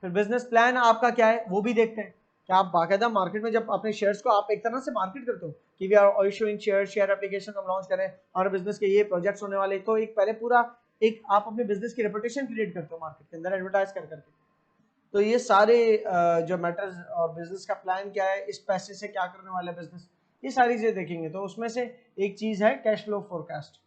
फिर बिजनेस प्लान आपका क्या है वो भी देखते हैं, कि आप बाकायदा मार्केट में जब अपने शेयर्स को आप एक तरह से मार्केट करते हो कि we are issuing share application हम लॉन्च करें और बिजनेस के ये प्रोजेक्ट्स होने वाले, तो एक पहले पूरा एक आप अपने बिजनेस की रेपुटेशन क्रिएट करते हो मार्केट के अंदर एडवर्टाइज कर करके। तो ये सारे जो मैटर्स और बिजनेस का प्लान क्या है, इस पैसे से क्या करने वाला है बिजनेस, ये सारी चीजें देखेंगे। तो उसमें से एक चीज है कैश फ्लो फोरकास्ट।